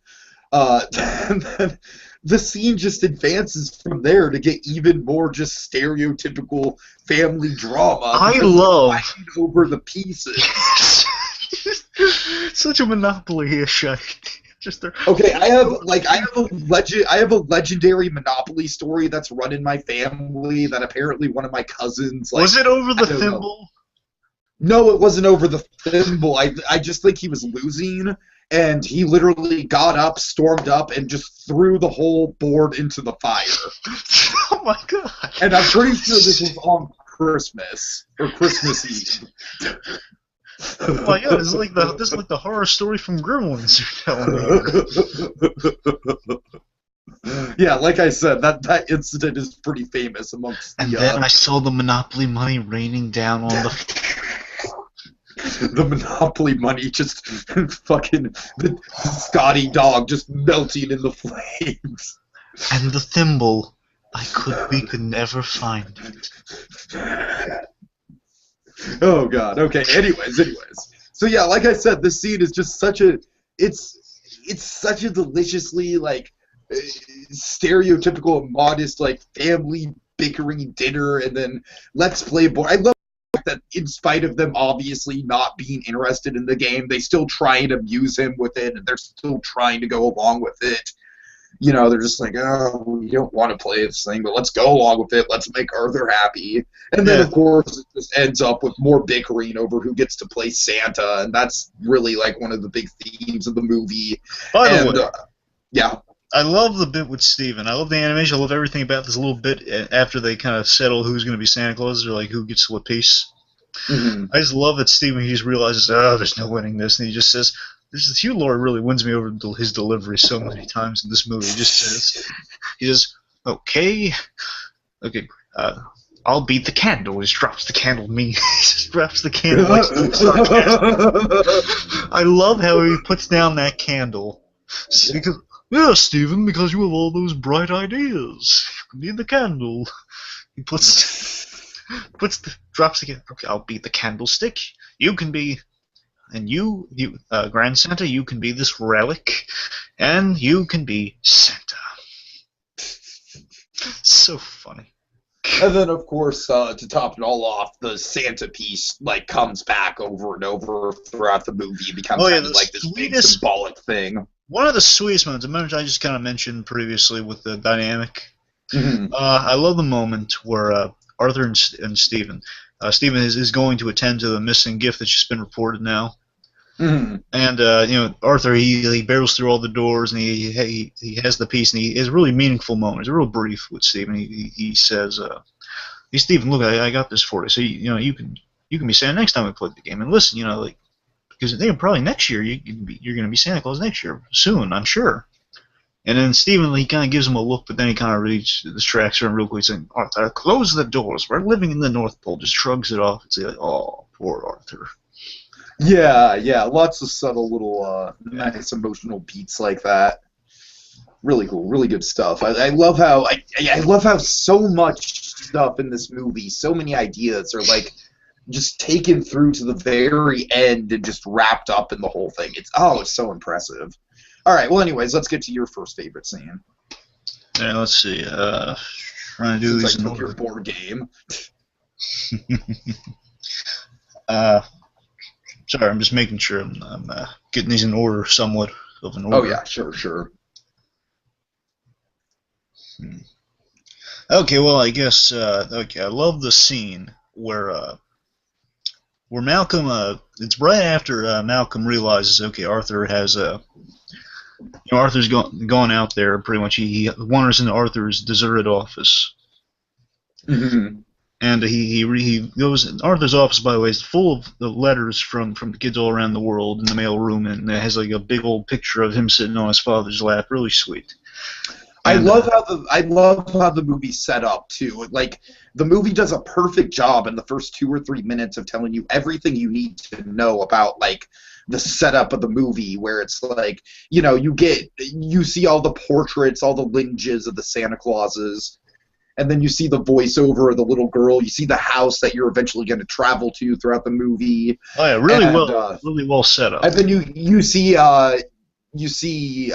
then the scene just advances from there to get even more just stereotypical family drama.
I love
fighting over the pieces.
Such a Monopoly-ish. Just
okay, I have a legendary Monopoly story that's run in my family that apparently one of my cousins
was it over the thimble?
No, it wasn't over the thimble. I just think he was losing, and he literally got up, stormed up, and just threw the whole board into the fire.
Oh my god!
And I'm pretty sure this was on Christmas or Christmas Eve.
Oh my god, this is like the horror story from Gremlins you're telling me.
Yeah, like I said, that incident is pretty famous amongst
and then I saw the Monopoly money raining down on
the Monopoly money just fucking the Scotty dog just melting in the flames.
And the thimble, we could never find it.
Oh god. Okay. Anyways. So yeah, like I said, this scene is just such a it's such a deliciously like stereotypical modest like family bickering dinner, and then let's play board. I love that in spite of them obviously not being interested in the game, they still try and amuse him with it, and they're still trying to go along with it. You know, they're just like, oh, we don't want to play this thing, but let's go along with it. Let's make Arthur happy. And then, of course, it just ends up with more bickering over who gets to play Santa, and that's really, like, one of the big themes of the movie.
By the way,
yeah.
I love the bit with Steven. I love the animation. I love everything about this little bit after they kind of settle who's going to be Santa Claus, or, like, who gets what piece. Mm-hmm. I just love that Steven, he just realizes, oh, there's no winning this, and he just says, Hugh Laurie really wins me over his delivery so many times in this movie. He says, okay, I'll beat the candle. He just drops the candle. He just drops the candle like sarcasm. I love how he puts down that candle. Because, yeah, Stephen, because you have all those bright ideas. You need the candle. He drops the candle. Okay, I'll beat the candlestick. You can be... And you, Grand Santa, you can be this relic, and you can be Santa. So funny.
And then, of course, to top it all off, the Santa piece like comes back over and over throughout the movie. It becomes kind of like this big symbolic thing.
One of the sweetest moments, I just kind of mentioned previously with the dynamic. Mm-hmm. I love the moment where Arthur and Stephen. Stephen is going to attend to the missing gift that's just been reported now. Mm-hmm. And Arthur he barrels through all the doors, and he has the piece, and he has a really meaningful moment. It's real brief with Stephen. He says, "Hey Stephen, look, I got this for you. So you can be Santa next time we play the game. And listen, because probably next year you're going to be Santa Claus next year soon, I'm sure." And then Stephen, he kind of gives him a look, but then he kind of distracts her real quick, saying, "Arthur, close the doors. We're living in the North Pole." Just shrugs it off and says, "Oh, poor Arthur."
Yeah, lots of subtle little nice emotional beats like that. Really cool, really good stuff. I love how I love how so much stuff in this movie, so many ideas are like just taken through to the very end and just wrapped up in the whole thing. It's so impressive. All right, well, anyways, let's get to your first favorite scene.
Yeah, let's see. Trying to do these in order.
Your board game.
Sorry, I'm just making sure I'm getting these in order, somewhat of an order.
Oh yeah, sure.
Okay, well, I guess I love the scene where Malcolm. It's right after Malcolm realizes, okay, Arthur has Arthur's gone out there pretty much. He wanders into Arthur's deserted office. Mm-hmm. And he goes. Arthur's office, by the way, is full of the letters from the kids all around the world in the mail room, and it has like a big old picture of him sitting on his father's lap. Really sweet. And
I love how the movie's set up too. Like the movie does a perfect job in the first 2 or 3 minutes of telling you everything you need to know about like the setup of the movie, where it's like, you know, you see all the portraits, all the lineages of the Santa Clauses, and then you see the voiceover of the little girl. You see the house that you're eventually going to travel to throughout the movie.
oh yeah, really well set up.
And then you see you see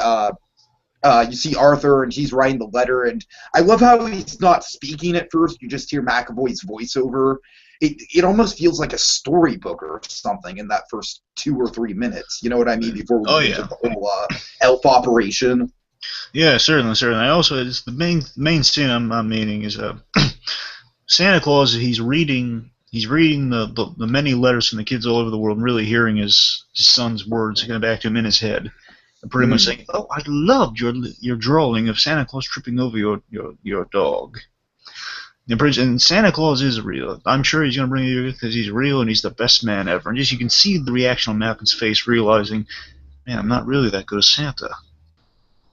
Arthur, and he's writing the letter, and I love how he's not speaking at first. You just hear McAvoy's voiceover. It almost feels like a storybook or something in that first 2 or 3 minutes. You know what I mean? Before we get to the whole elf operation.
Yeah, certainly. I also, it's the main scene I'm meaning is Santa Claus. He's reading the many letters from the kids all over the world, and really hearing his son's words coming back to him in his head. Pretty much saying, "Oh, I loved your drawing of Santa Claus tripping over your dog." And Santa Claus is real. I'm sure he's gonna bring you because he's real and he's the best man ever. And just you can see the reaction on Malcolm's face, realizing, "Man, I'm not really that good as Santa."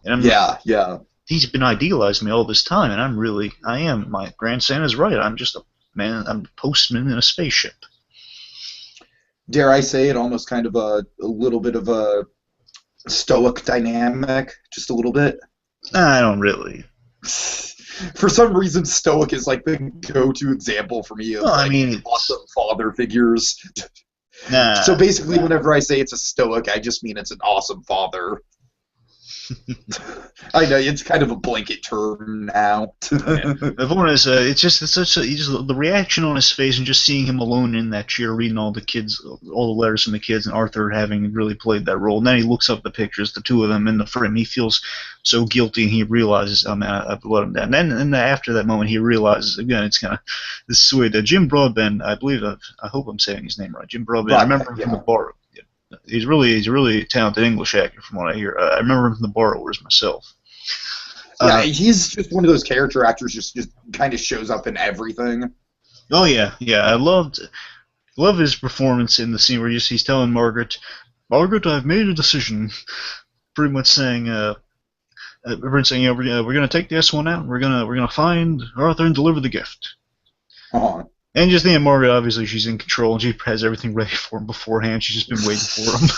And he's been idealizing me all this time, and I am. My Grand Santa's right. I'm just a man. I'm a postman in a spaceship.
Dare I say it? Almost kind of a little bit of a stoic dynamic, just a little bit.
I don't really.
For some reason, stoic is like the go-to example for me of awesome father figures.
Nah.
So basically, whenever I say it's a stoic, I just mean it's an awesome father. I know it's kind of a blanket term now.
The point is, the reaction on his face, and just seeing him alone in that chair, reading all the letters from the kids, and Arthur having really played that role. And then he looks up the pictures, the two of them in the frame. He feels so guilty, and he realizes, "Oh man, I've let him down." And then after that moment, he realizes again, it's kind of this sweet. Jim Broadbent, I believe, I hope I'm saying his name right. Jim Broadbent. I remember him from The Bar. He's really talented English actor, from what I hear. I remember him from The Borrowers myself.
Yeah, he's just one of those character actors. Just kind of shows up in everything.
Oh yeah. I love his performance in the scene where he's telling Margaret, I've made a decision. Pretty much saying, we're going to take the S1 out. We're gonna find Arthur and deliver the gift.
Uh-huh.
And just think of Margaret, obviously she's in control and she has everything ready for him beforehand. She's just been waiting for him.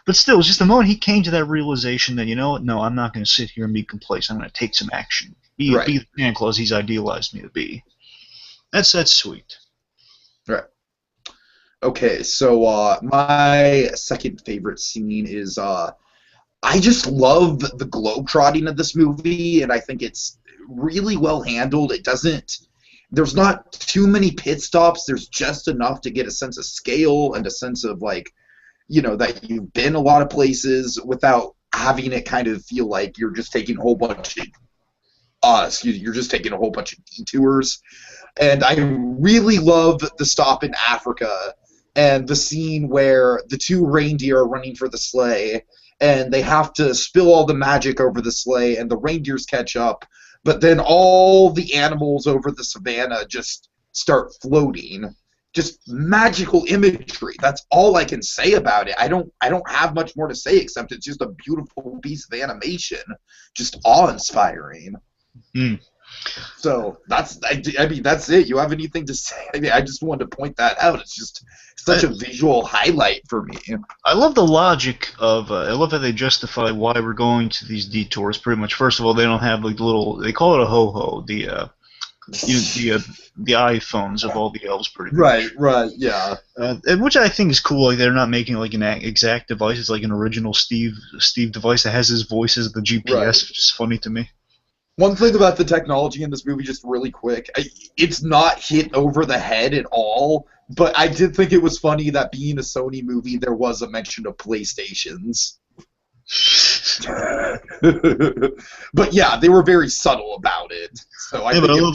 But still, it's just the moment he came to that realization that, you know what, no, I'm not going to sit here and be complacent. I'm going to take some action. Be the Santa Claus he's idealized me to be. That's sweet.
Right. Okay, so my second favorite scene is I just love the globetrotting of this movie, and I think it's really well handled. There's not too many pit stops. There's just enough to get a sense of scale and a sense of, like, you know, that you've been a lot of places without having it kind of feel like you're just taking a whole bunch of you're just taking a whole bunch of detours. And I really love the stop in Africa and the scene where the two reindeer are running for the sleigh and they have to spill all the magic over the sleigh and the reindeers catch up. But then all the animals over the savannah just start floating. Just magical imagery. That's all I can say about it. I don't have much more to say except it's just a beautiful piece of animation. Just awe-inspiring. So that's it. You have anything to say? I mean, I just wanted to point that out. It's just such a visual highlight for me.
I love the logic of. I love how they justify why we're going to these detours. Pretty much, first of all, they don't have like the little. They call it a ho-ho. The iPhones of all the elves, pretty much.
Right, yeah.
Which I think is cool. Like they're not making like an exact device. It's like an original Steve device that has his voice as the GPS, which is funny to me.
One thing about the technology in this movie, just really quick, it's not hit over the head at all, but I did think it was funny that being a Sony movie, there was a mention of PlayStations. But yeah, they were very subtle about it. So I think
love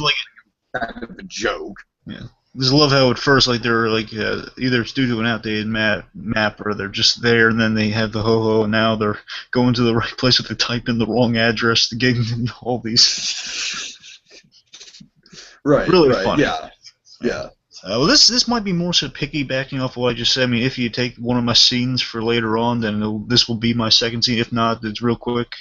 kind of a joke.
Yeah. I just love how at first, like, they're like either it's due to an outdated map, or they're just there, and then they have the ho-ho, and now they're going to the right place, but they type in the wrong address to get all these.
Right.
Really funny.
Yeah. Yeah.
Well, this might be more so piggybacking off what I just said. I mean, if you take one of my scenes for later on, then this will be my second scene. If not, it's real quick.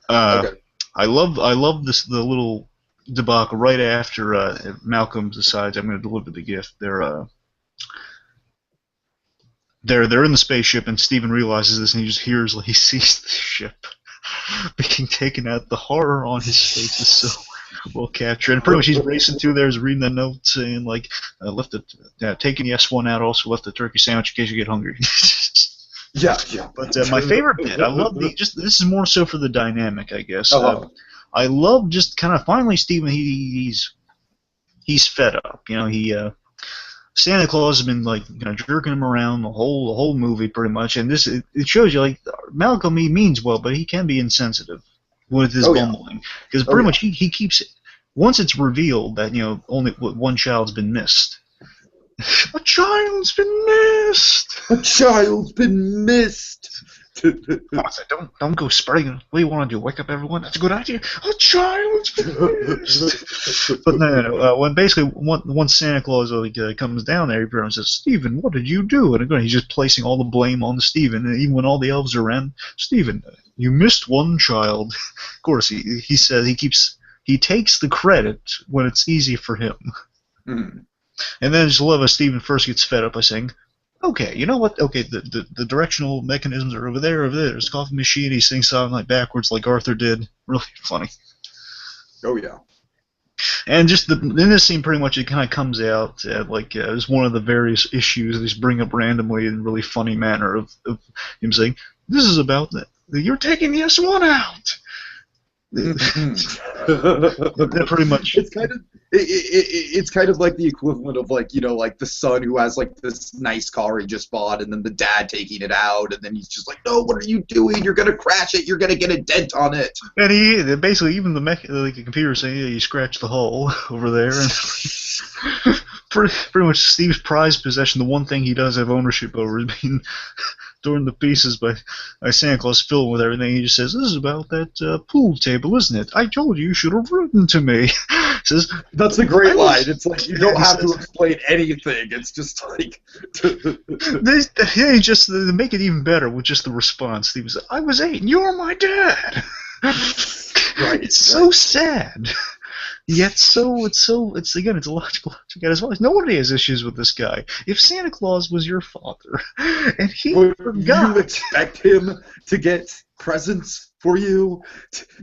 Okay.
I love the little debacle right after Malcolm decides I'm going to deliver the gift. They're in the spaceship, and Steven realizes this, and he just hears, like, he sees the ship being taken out. The horror on his face is so well captured. And pretty much he's racing through there, reading the note saying, like, taking the S1 out, also left the turkey sandwich in case you get hungry.
Yeah.
But my favorite bit, I love this is more so for the dynamic, I guess. I love just kind of finally Steven, he's fed up. You know, Santa Claus has been, like, jerking him around the whole movie pretty much, and it shows you, like, Malcolm, he means well, but he can be insensitive with his bumbling, because pretty much he keeps it. Once it's revealed that only one child's been missed. A child's been missed.
A child's been missed.
Arthur, don't go spreading. What do you want to do? Wake up everyone? That's a good idea. A child's been missed. But no. When basically once Santa Claus comes down there, he says, "Steven, what did you do?" And again, he's just placing all the blame on Steven. And even when all the elves are around, Steven, you missed one child. Of course, he says he takes the credit when it's easy for him.
Mm.
And then I just love how Steven first gets fed up by saying, "Okay, you know what? Okay, the directional mechanisms are over there. There's a coffee machine." He sings Silent Night backwards like Arthur did. Really funny.
Oh, yeah.
And just in this scene, pretty much it kind of comes out as one of the various issues they just bring up randomly in a really funny manner of him saying, "This is about that. You're taking the S1 out." That pretty much.
It's kind of like the equivalent of like the son who has like this nice car he just bought, and then the dad taking it out, and then he's just like, "No, what are you doing? You're gonna crash it. You're gonna get a dent on it."
And he basically even the computer saying, "Yeah, you scratched the hull over there." And pretty much Steve's prized possession, the one thing he does have ownership over, is being torn to pieces by Santa Claus, filled with everything. He just says, "This is about that pool table, isn't it? I told you should have written to me." Says,
"That's a great line. It's like you don't have to explain anything. It's just like
they just make it even better with just the response. Steve says, "I was 8 and you're my dad."
Right.
It's so sad. Yet it's a logical logic as well. Nobody has issues with this guy. If Santa Claus was your father, and he forgot,
you expect him to get presents for you?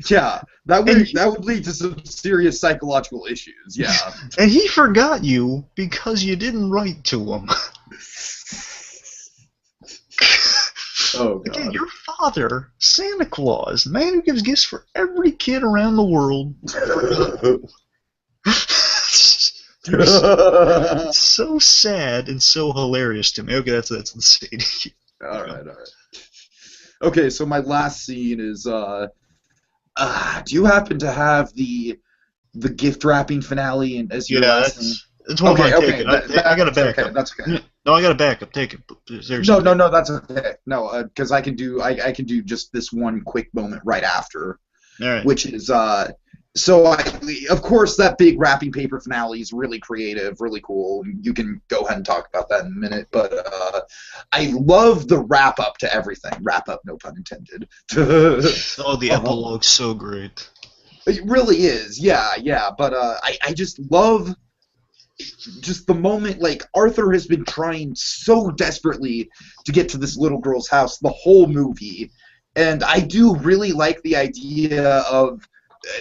Yeah, that would lead to some serious psychological issues. Yeah,
and he forgot you because you didn't write to him.
Oh, God.
Again, your father, Santa Claus, the man who gives gifts for every kid around the world. So sad and so hilarious to me. Okay, that's the scene.
All right. Okay, so my last scene is do you happen to have the gift wrapping finale and as your last scene?
That's one of my take. I got a backup.
Okay, that's okay.
No, I got a backup. Take it. Seriously.
No, that's okay. No, because I can do just this one quick moment right after,
all right.
Which is of course that big wrapping paper finale is really creative, really cool. You can go ahead and talk about that in a minute, but I love the wrap up to everything. Wrap up, no pun intended.
Oh, the epilogue's so great.
It really is, yeah. But I just love. Just the moment, like, Arthur has been trying so desperately to get to this little girl's house the whole movie, and I do really like the idea of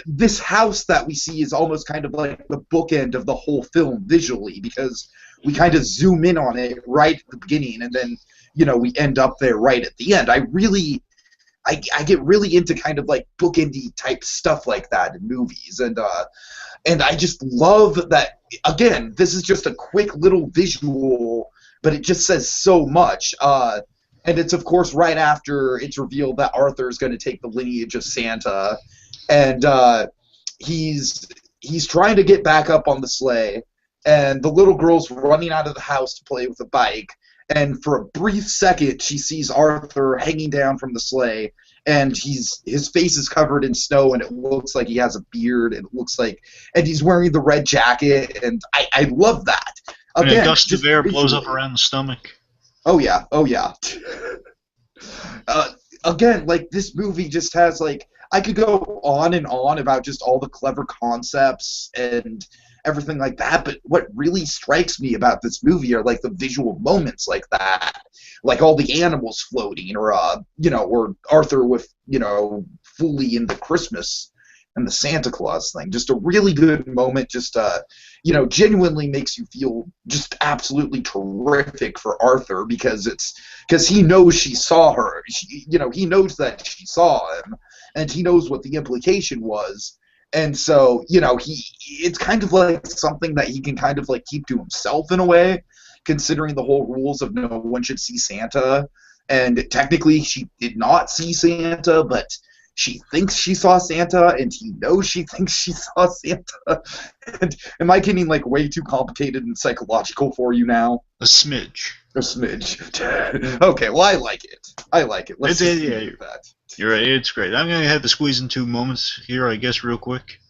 this house that we see is almost kind of like the bookend of the whole film visually, because we kind of zoom in on it right at the beginning, and then, we end up there right at the end. I get really into kind of like bookendy type stuff like that in movies, and I just love that. Again, this is just a quick little visual, but it just says so much. And it's, of course, right after it's revealed that Arthur's going to take the lineage of Santa, and he's trying to get back up on the sleigh, and the little girl's running out of the house to play with a bike, and for a brief second she sees Arthur hanging down from the sleigh, and his face is covered in snow, and it looks like he has a beard, and it looks like, and he's wearing the red jacket, and I love that.
And a
Again,
gust of
just
air blows up
visually.
around the stomach.
Oh yeah, oh yeah. uh, Again, like this movie just has like I could go on and on about just all the clever concepts and everything like that, but what really strikes me about this movie are like the visual moments like that, like all the animals floating, or or Arthur with fully into Christmas and the Santa Claus thing. Just a really good moment. Just genuinely makes you feel just absolutely terrific for Arthur, because he knows she saw her. He knows that she saw him, and he knows what the implication was. And so, it's kind of like something that he can kind of like keep to himself in a way, considering the whole rules of no one should see Santa. And technically, she did not see Santa, but she thinks she saw Santa, and he knows she thinks she saw Santa. And am I getting like way too complicated and psychological for you now?
A smidge.
A smidge. Okay, well, I like it. I like it. Let's just
Yeah,
that.
you're right. It's great. I'm gonna have to squeeze in 2 moments here, I guess, real quick.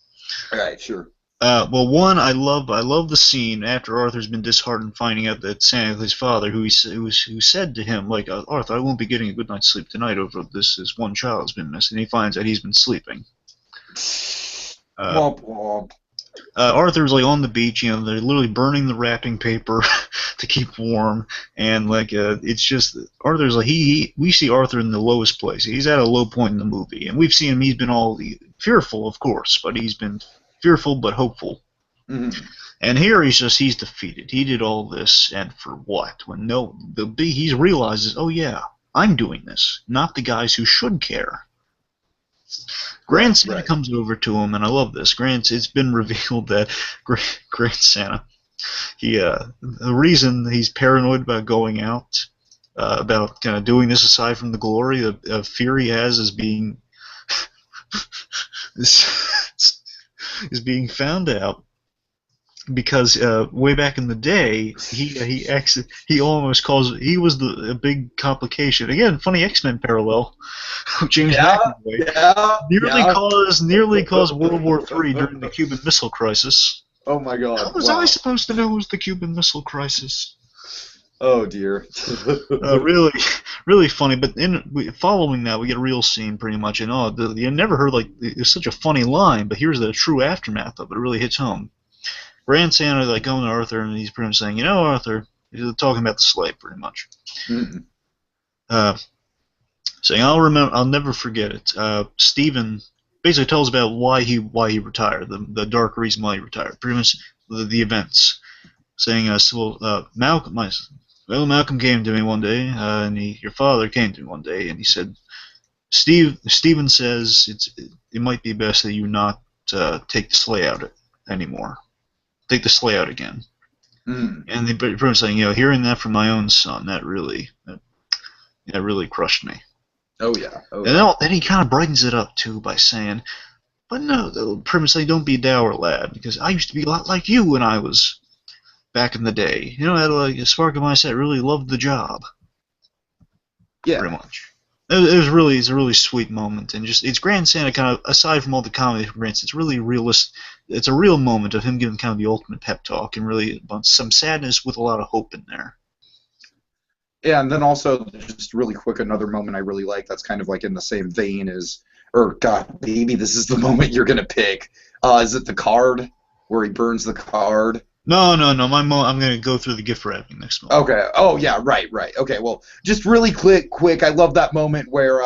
All right, sure.
Well, one, I love the scene after Arthur's been disheartened finding out that Santa's his father, who said to him, like, Arthur, I won't be getting a good night's sleep tonight over this one child's been missing. And he finds out he's been sleeping.
Womp womp.
Arthur's like on the beach, they're literally burning the wrapping paper to keep warm, and like it's just Arthur's like we see Arthur in the lowest place. He's at a low point in the movie, and we've seen him. He's been all fearful, of course, but he's been fearful but hopeful.
Mm-hmm.
And here he's defeated. He did all this, and for what? When he realizes, oh yeah, I'm doing this, not the guys who should care. Grand Santa comes over to him, and I love this. It's been revealed that Grand Santa, the reason he's paranoid about going out, about kind of doing this aside from the glory of fear he has is being is being found out, because way back in the day he almost caused he was a big complication. Again, funny X-Men parallel. James McAvoy nearly caused World War III during the Cuban Missile Crisis.
Oh my God!
How was I supposed to know it was the Cuban Missile Crisis?
Oh dear.
Really, really funny. But following that, we get a real scene pretty much. And you never heard it's such a funny line, but here's the true aftermath of it. It really hits home. Grand Santa going to Arthur, and he's pretty much saying, Arthur, he's talking about the sleigh pretty much. Mm-hmm. Saying, I'll never forget it. Stephen basically tells about why he retired, the dark reason why he retired, pretty much the events. Saying, Malcolm came to me one day, and your father came to me one day, and he said, Stephen says it might be best that you not take the sleigh out anymore. Take the sleigh out again. Mm. And they pretty much saying, hearing that from my own son, that really crushed me.
Oh yeah.
And then he kind of brightens it up too by saying, but no, pretty much saying, don't be a dour lad, because I used to be a lot like you when I was back in the day. I had like a spark in my set. Really loved the job. Yeah. Pretty much. It's a really sweet moment, and it's Grand Santa kind of, aside from all the comedy from Grand Santa, it's really realistic. It's a real moment of him giving kind of the ultimate pep talk, and really some sadness with a lot of hope in there.
Yeah, and then also just really quick, another moment I really like that's kind of like in the same vein is, God, maybe this is the moment you're gonna pick. Is it the card where he burns the card?
No. I'm going to go through the gift wrapping next month.
Okay. Oh, yeah, right. Okay, well, just really quick, I love that moment where,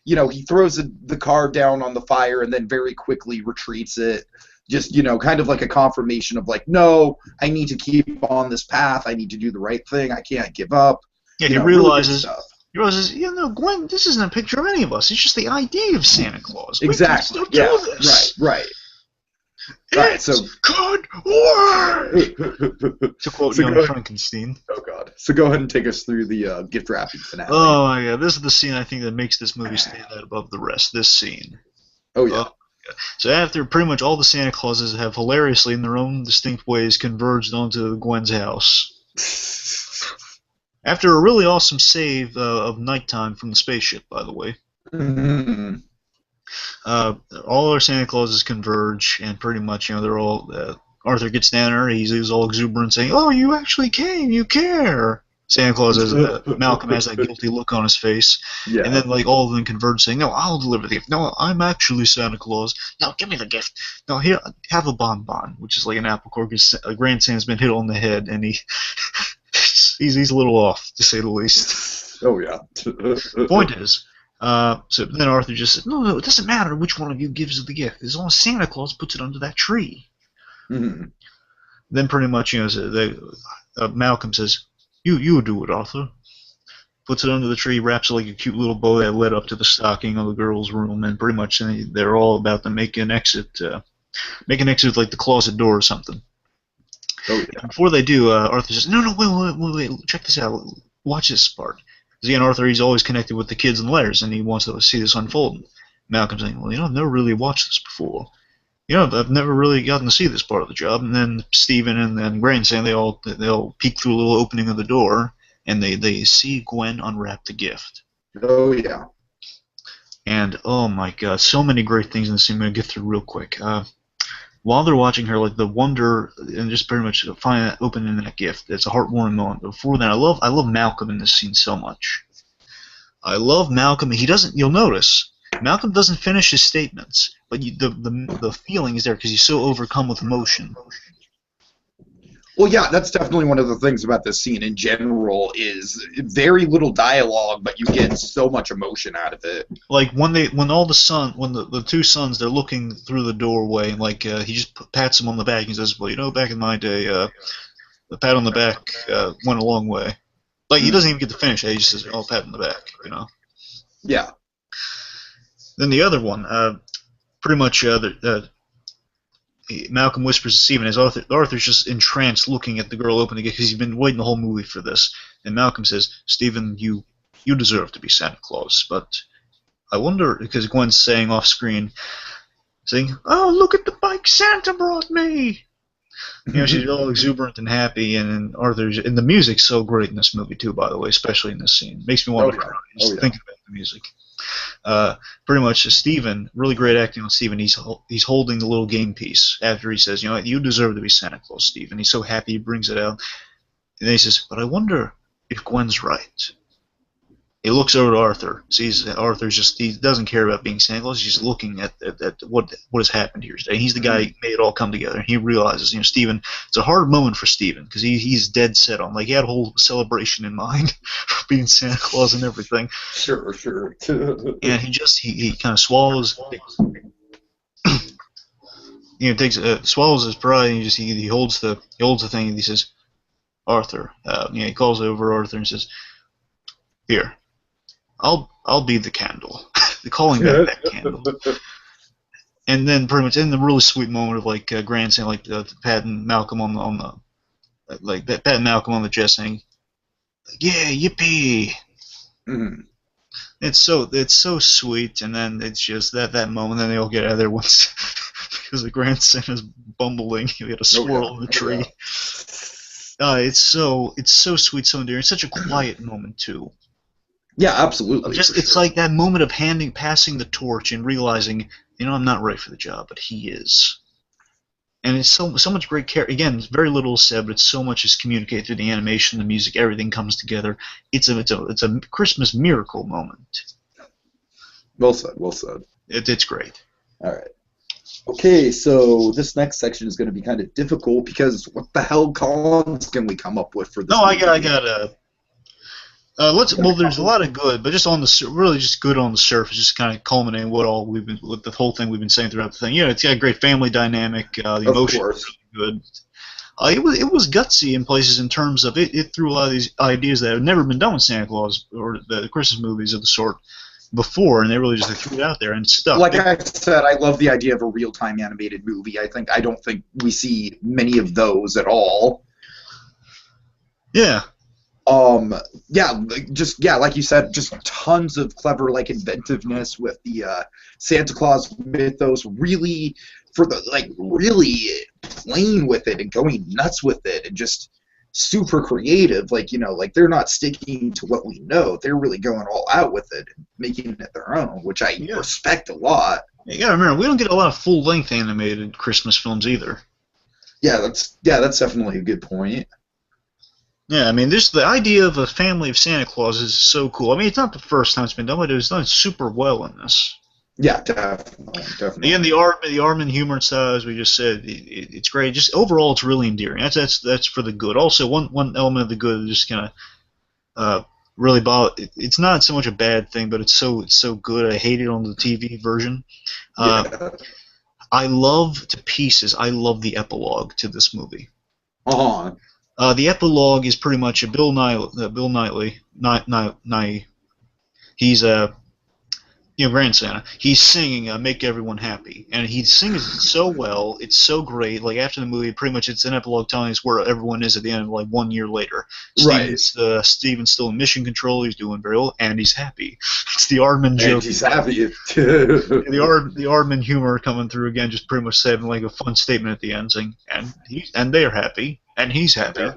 he throws the card down on the fire and then very quickly retreats it. Just, kind of like a confirmation of like, no, I need to keep on this path. I need to do the right thing. I can't give up.
Yeah, he realizes, Gwen, this isn't a picture of any of us. It's just the idea of Santa Claus.
Exactly.
We can still do this.
Right.
It's good work! To quote young Frankenstein.
Oh, God. So go ahead and take us through the gift wrapping finale.
Oh, my God. This is the scene I think that makes this movie stand out above the rest. This scene.
Oh, yeah.
So after pretty much all the Santa Clauses have hilariously, in their own distinct ways, converged onto Gwen's house. After a really awesome save of nighttime from the spaceship, by the way.
Mm-hmm.
All our Santa Clauses converge, and pretty much, they're all. Arthur gets down there. He's all exuberant, saying, "Oh, you actually came. You care." Santa Claus has Malcolm has that guilty look on his face, and
Yeah.
then like all of them converge, saying, "No, I'll deliver the gift. No, I'm actually Santa Claus. No, give me the gift. No, here, have a bonbon," which is like an apple core because Grand Santa's been hit on the head, and he's a little off to say the least.
Oh yeah.
Point is, so then Arthur just said, "No, it doesn't matter which one of you gives the gift, as long as Santa Claus puts it under that tree."
Mm-hmm.
Then pretty much, Malcolm says, "You do it, Arthur." Puts it under the tree, wraps it like a cute little bow that led up to the stocking of the girl's room, and pretty much they're all about to make an exit, like the closet door or something.
Oh yeah.
Before they do, Arthur says, "No, wait, check this out. Watch this part." Because again, Arthur, he's always connected with the kids and letters, and he wants to see this unfold. Malcolm's saying, "Well, I've never really watched this before. I've never really gotten to see this part of the job." And then Stephen and then Grandson, they all peek through a little opening of the door, and they see Gwen unwrap the gift.
Oh yeah.
And oh my God, so many great things in this scene. I'm gonna get through real quick. While they're watching her, like the wonder and just pretty much opening that gift, it's a heartwarming moment. Before that, I love Malcolm in this scene so much. I love Malcolm. He doesn't. You'll notice Malcolm doesn't finish his statements, but the feeling is there because he's so overcome with emotion.
Well, yeah, that's definitely one of the things about this scene in general is very little dialogue, but you get so much emotion out of it.
Like when the two sons, they're looking through the doorway, and like he just pats them on the back and says, "Well, back in my day, the pat on the back went a long way." Like he doesn't even get to finish it. He just says, "Oh, pat on the back."
Yeah.
Then the other one, pretty much, Malcolm whispers to Stephen as Arthur's just entranced looking at the girl open the gate because he's been waiting the whole movie for this. And Malcolm says, "Stephen, you deserve to be Santa Claus, but I wonder," because Gwen's saying off screen, saying, "Oh, look at the bike Santa brought me." She's all exuberant and happy, and the music's so great in this movie too. By the way, especially in this scene, makes me want to cry just thinking about the music. Pretty much, Stephen, really great acting on Stephen. He's holding the little game piece after he says, "You deserve to be Santa Claus, Stephen." He's so happy he brings it out, and then he says, "But I wonder if Gwen's right." He looks over to Arthur. Sees that he doesn't care about being Santa Claus. He's just looking at what has happened here today. He's the guy who made it all come together, and he realizes, Stephen. It's a hard moment for Stephen because he's dead set on, like, he had a whole celebration in mind for being Santa Claus and everything.
Sure.
And he kind of swallows. Swallows his pride, and he holds the thing, and he says, "Arthur." He calls over Arthur and says, "Here. I'll be the candle." Calling back that candle. And then pretty much in the really sweet moment of like Grandson, like patting Malcolm on patting Malcolm on the chest, saying, "Yeah, yippee."
Mm-hmm.
It's so sweet, and then it's just that moment. Then they all get out of there once because the Grandson is bumbling. You get a squirrel in the tree. It's so sweet, so endearing. It's such a quiet moment too.
Yeah, absolutely.
It's like that moment of passing the torch and realizing, I'm not right for the job, but he is. And it's so much great care. Again, very little said, but so much is communicated through the animation, the music, everything comes together. It's a Christmas miracle moment.
Well said.
It's great.
All right. Okay, so this next section is going to be kind of difficult because what the hell columns can we come up with for this?
No, I got there's a lot of good, but just really just good on the surface, just kind of culminating with the whole thing we've been saying throughout the thing. It's got a great family dynamic. The emotion was really good. It was gutsy in places in terms of it threw a lot of these ideas that had never been done with Santa Claus or the Christmas movies of the sort before, and they really just threw it out there and stuck.
Like I said, I love the idea of a real-time animated movie. I don't think we see many of those at all.
Yeah.
Like you said, just tons of clever, like, inventiveness with the Santa Claus mythos, really playing with it and going nuts with it, and just super creative. Like, like they're not sticking to what we know. They're really going all out with it and making it their own, which I
Yeah.
respect a lot.
You gotta remember, we don't get a lot of full-length animated Christmas films either.
That's definitely a good point.
Yeah, I mean, the idea of a family of Santa Claus is so cool. I mean, it's not the first time it's been done, but it's done super well in this.
Yeah, definitely.
Again, the Aardman humor and style, as we just said, it's great. Just overall, it's really endearing. That's for the good. Also, one element of the good is just kind of really bother. It's not so much a bad thing, but it's so good. I hate it on the TV version.
Yeah.
I love to pieces. I love the epilogue to this movie. The epilogue is pretty much a Bill Nighy. He's a Grand Santa. He's singing "Make Everyone Happy," and he sings it so well. It's so great. Like after the movie, pretty much it's an epilogue telling us where everyone is at the end. Like 1 year later,
Right.
Steven's still in mission control. He's doing very well, and he's happy. It's the Aardman joke.
And he's happy.
The Aardman humor coming through again, just pretty much saying like a fun statement at the end, saying, and they're happy, and he's happy.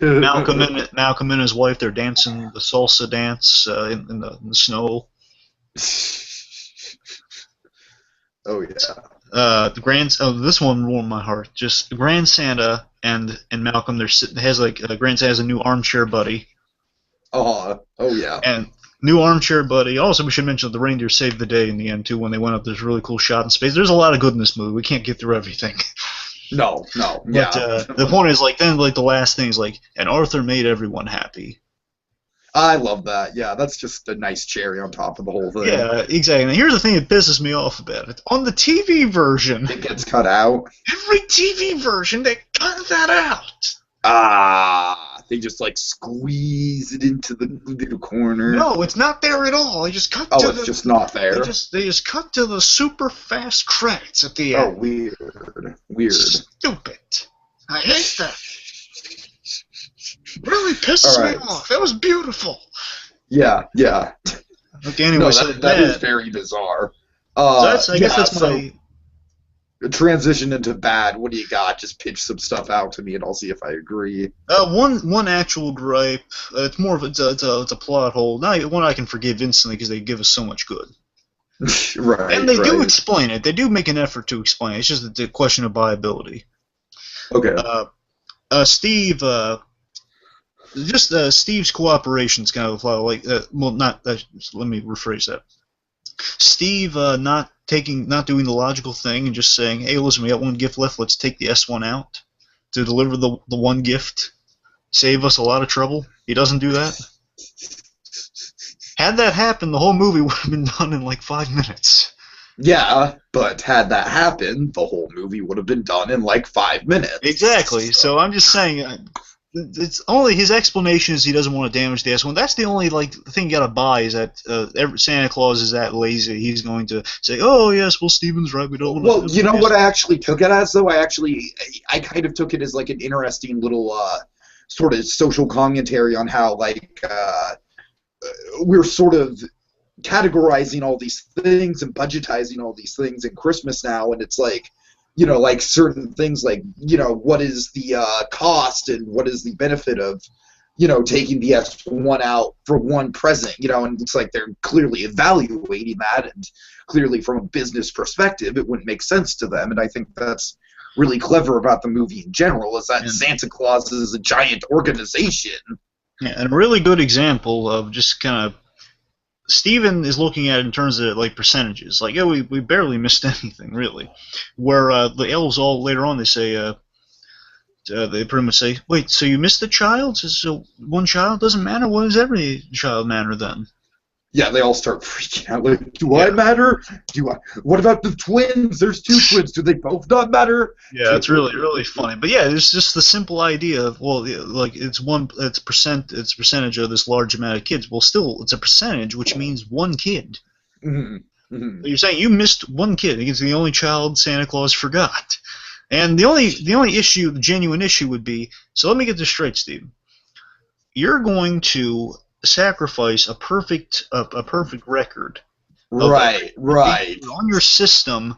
Malcolm and his wife, they're dancing the salsa dance in the snow.
Oh yeah.
This one warmed my heart. Just the Grand Santa and Malcolm. Grand Santa has a new armchair buddy.
Oh yeah.
And new armchair buddy. Also, we should mention that the reindeer saved the day in the end too when they went up. There's a really cool shot in space. There's a lot of good in this movie. We can't get through everything.
No.
But
Yeah.
the point is the last thing is and Arthur made everyone happy.
I love that. Yeah, that's just a nice cherry on top of the whole thing.
Yeah, exactly. Now, here's the thing that pisses me off about it. On the TV version,
it gets cut out.
Every TV version, they cut that out.
They just squeeze it into the little corner.
No, it's not there at all. They just cut.
It's just not there.
They just cut to the super fast credits at the end.
Oh, weird.
Stupid. I hate that. Really pisses me off. That was beautiful.
Yeah.
Okay, anyway,
that is very bizarre.
I guess that's my
transition into bad. What do you got? Just pitch some stuff out to me, and I'll see if I agree.
One actual gripe. It's more of it's a plot hole. Not one I can forgive instantly because they give us so much good.
Right.
And they do explain it. They do make an effort to explain it. It's just a question of viability.
Okay.
Steve. Steve's cooperation is kind of let me rephrase that. Steve not doing the logical thing and just saying, "Hey, listen, we got one gift left. Let's take the S1 out to deliver the one gift, save us a lot of trouble." He doesn't do that. Had that happened, the whole movie would have been done in 5 minutes.
Yeah, but had that happened, the whole movie would have been done in 5 minutes.
Exactly. So I'm just saying. It's only his explanation is he doesn't want to damage the S1. That's the only thing you gotta buy is that Santa Claus is that lazy. He's going to say, "Oh yes, well Steven's right. We don't."
Well, you know what I actually took it as though. I kind of took it as an interesting little sort of social commentary on how we're sort of categorizing all these things and budgetizing all these things in Christmas now, and it's certain things what is the cost and what is the benefit of, taking the S1 out for one present, and it's they're clearly evaluating that, and clearly from a business perspective, it wouldn't make sense to them, and I think that's really clever about the movie in general, is that Santa Claus is a giant organization.
Yeah, and a really good example of just kind of Steven is looking at it in terms of percentages. We barely missed anything really. Where the elves all later on they say they pretty much say, "Wait, so you missed a child? So one child doesn't matter? What does every child matter then?"
Yeah, they all start freaking out. Do I matter? What about the twins? There's 2 twins. Do they both not matter?
Yeah, it's really funny. But yeah, it's just the simple idea of it's percentage of this large amount of kids. Well, still it's a percentage, which means one kid.
Mm-hmm. Mm-hmm.
You're saying you missed one kid. He's the only child Santa Claus forgot. And the only issue, the genuine issue, would be. So let me get this straight, Steve. You're going to sacrifice a perfect record,
right,
on your system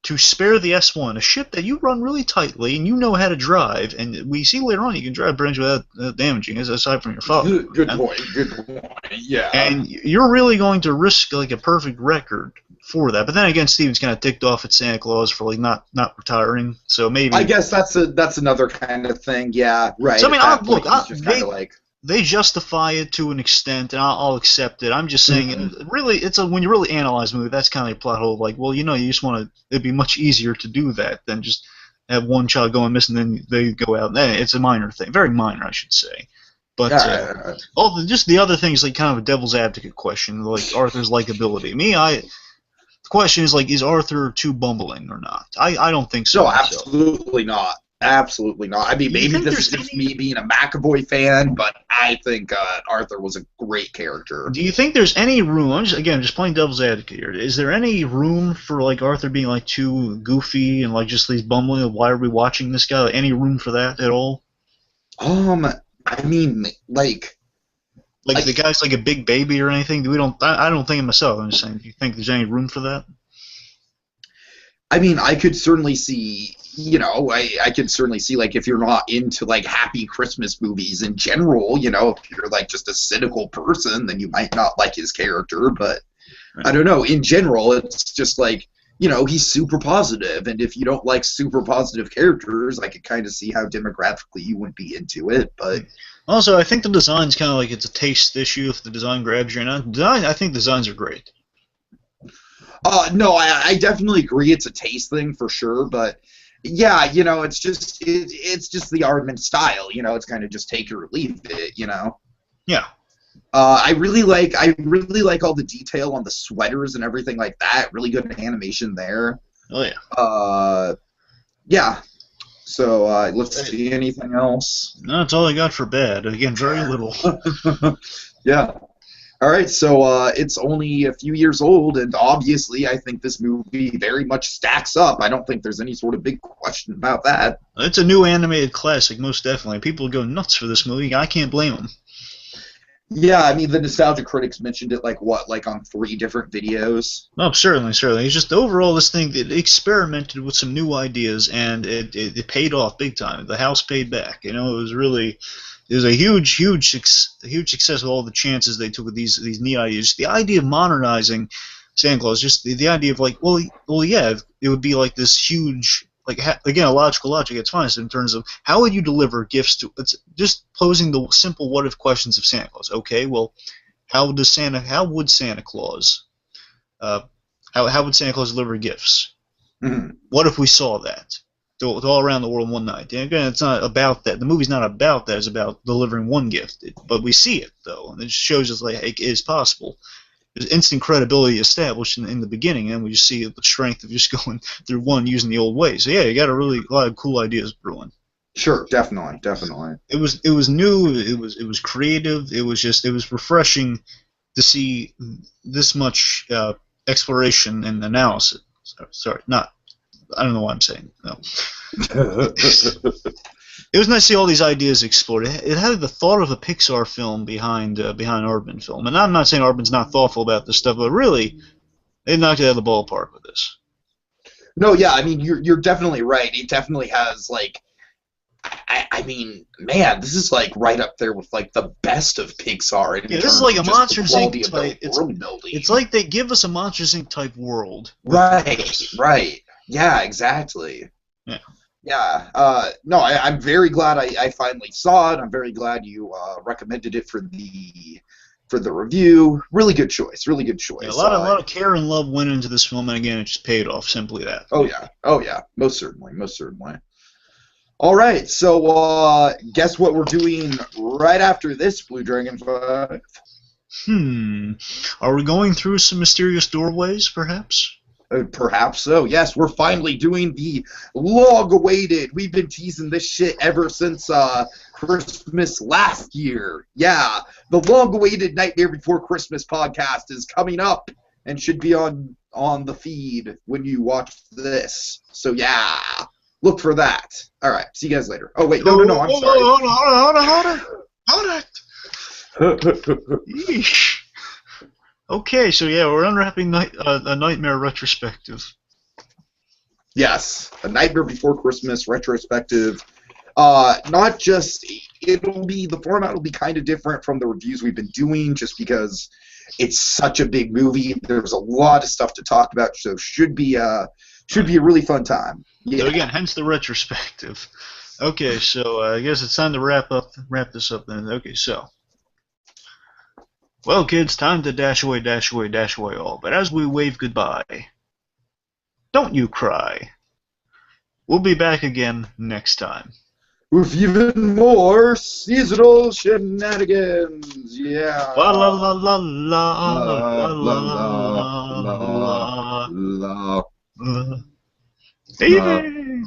to spare the S1, a ship that you run really tightly and you know how to drive, and we see later on you can drive brains without damaging it, aside from your father.
Good point. Good point. Yeah.
And you're really going to risk like a perfect record for that. But then again, Steven's kind of ticked off at Santa Claus for like not retiring, so maybe.
I guess that's another kind of thing. Yeah, right.
So I mean, they justify it to an extent, and I'll accept it. I'm just saying, really, when you really analyze the movie, that's kind of a plot hole. Like, well, you just want to. It'd be much easier to do that than just have one child going missing, then they go out. It's a minor thing, very minor, I should say. But just the other things, like kind of a devil's advocate question, like Arthur's likability. The question is like, is Arthur too bumbling or not? I don't think so.
No, absolutely not. Absolutely not. I mean, maybe this is just me being a McAvoy fan, but I think Arthur was a great character.
Do you think there's any room? I'm just playing devil's advocate here. Is there any room for like Arthur being like too goofy and like just these bumbling? Why are we watching this guy? Any room for that at all?
I mean, like
the guy's like a big baby or anything? I don't think of myself. I'm just saying. Do you think there's any room for that?
I mean, I could certainly see, I could certainly see, like, if you're not into, like, happy Christmas movies in general, if you're, like, just a cynical person, then you might not like his character, but right. I don't know. In general, it's just, like, he's super positive, and if you don't like super positive characters, I could kind of see how demographically you wouldn't be into it, but...
Also, I think the design's kind of like it's a taste issue if the design grabs you or not. I think designs are great.
No, I definitely agree. It's a taste thing for sure, but yeah, it's just the Aardman style. It's kind of just take it or leave it.
Yeah.
I really like all the detail on the sweaters and everything like that. Really good animation there.
Oh yeah.
Yeah. So let's see anything else.
No, that's all I got for bad. Again, very little.
Yeah. All right, so it's only a few years old, and obviously I think this movie very much stacks up. I don't think there's any sort of big question about that.
It's a new animated classic, most definitely. People go nuts for this movie. I can't blame them.
Yeah, I mean, the nostalgia critics mentioned it, like, on 3 different videos?
Oh, certainly. It's just overall this thing, it experimented with some new ideas, and it paid off big time. The house paid back. It was really... It was a huge success with all the chances they took with these neat ideas. The idea of modernizing Santa Claus, just the idea of like, well, yeah, it would be like this huge, like again, a logical logic. It's fine in terms of how would you deliver gifts to? It's just posing the simple what if questions of Santa Claus. Okay, well, how would Santa Claus, how would Santa Claus deliver gifts?
Mm-hmm.
What if we saw that? To all around the world in one night. And again, it's not about that. The movie's not about that. It's about delivering one gift. But we see it, though. And it just shows us like it is possible. There's instant credibility established in the beginning, and we just see the strength of just going through one using the old way. So yeah, you got a lot of cool ideas brewing.
Sure, definitely.
It was new. It was creative. It was refreshing to see this much exploration and analysis. Sorry, not. I don't know what I'm saying. No. It was nice to see all these ideas explored. It had the thought of a Pixar film behind Aardman film. And I'm not saying Aardman's not thoughtful about this stuff, but really, they knocked it out of the ballpark with this.
No, yeah, I mean, you're definitely right. It definitely has, like, I mean, man, this is, like, right up there with, like, the best of Pixar.
Yeah, this is like a Monsters Inc. type. It's like they give us a Monsters Inc. type world.
Right. Yeah, exactly. Yeah. No, I'm very glad I finally saw it. I'm very glad you recommended it for the review. Really good choice. Yeah,
a lot of care and love went into this film, and again, it just paid off. Simply that.
Oh yeah. Most certainly. All right. So guess what we're doing right after this, BlueDragonFive?
Are we going through some mysterious doorways, perhaps?
Perhaps so. Yes, we're finally doing the long-awaited. We've been teasing this shit ever since Christmas last year. Yeah, the long-awaited Nightmare Before Christmas podcast is coming up and should be on the feed when you watch this. So yeah, look for that. All right, see you guys later. Oh wait, no, I'm sorry.
Hold on. Yeesh. Okay, so yeah, we're unwrapping a Nightmare retrospective.
Yes, A Nightmare Before Christmas retrospective. Not just the format will be kind of different from the reviews we've been doing, just because it's such a big movie. There's a lot of stuff to talk about, so should be a really fun time.
So
Yeah.
again, hence the retrospective. Okay, so I guess it's time to wrap this up then. Okay, so. Well, kids, time to dash away all. But as we wave goodbye, don't you cry. We'll be back again next time.
With even more seasonal shenanigans. Yeah.
La la la la la la
La
la
la la
la
la
la
la
la.
la.
Baby!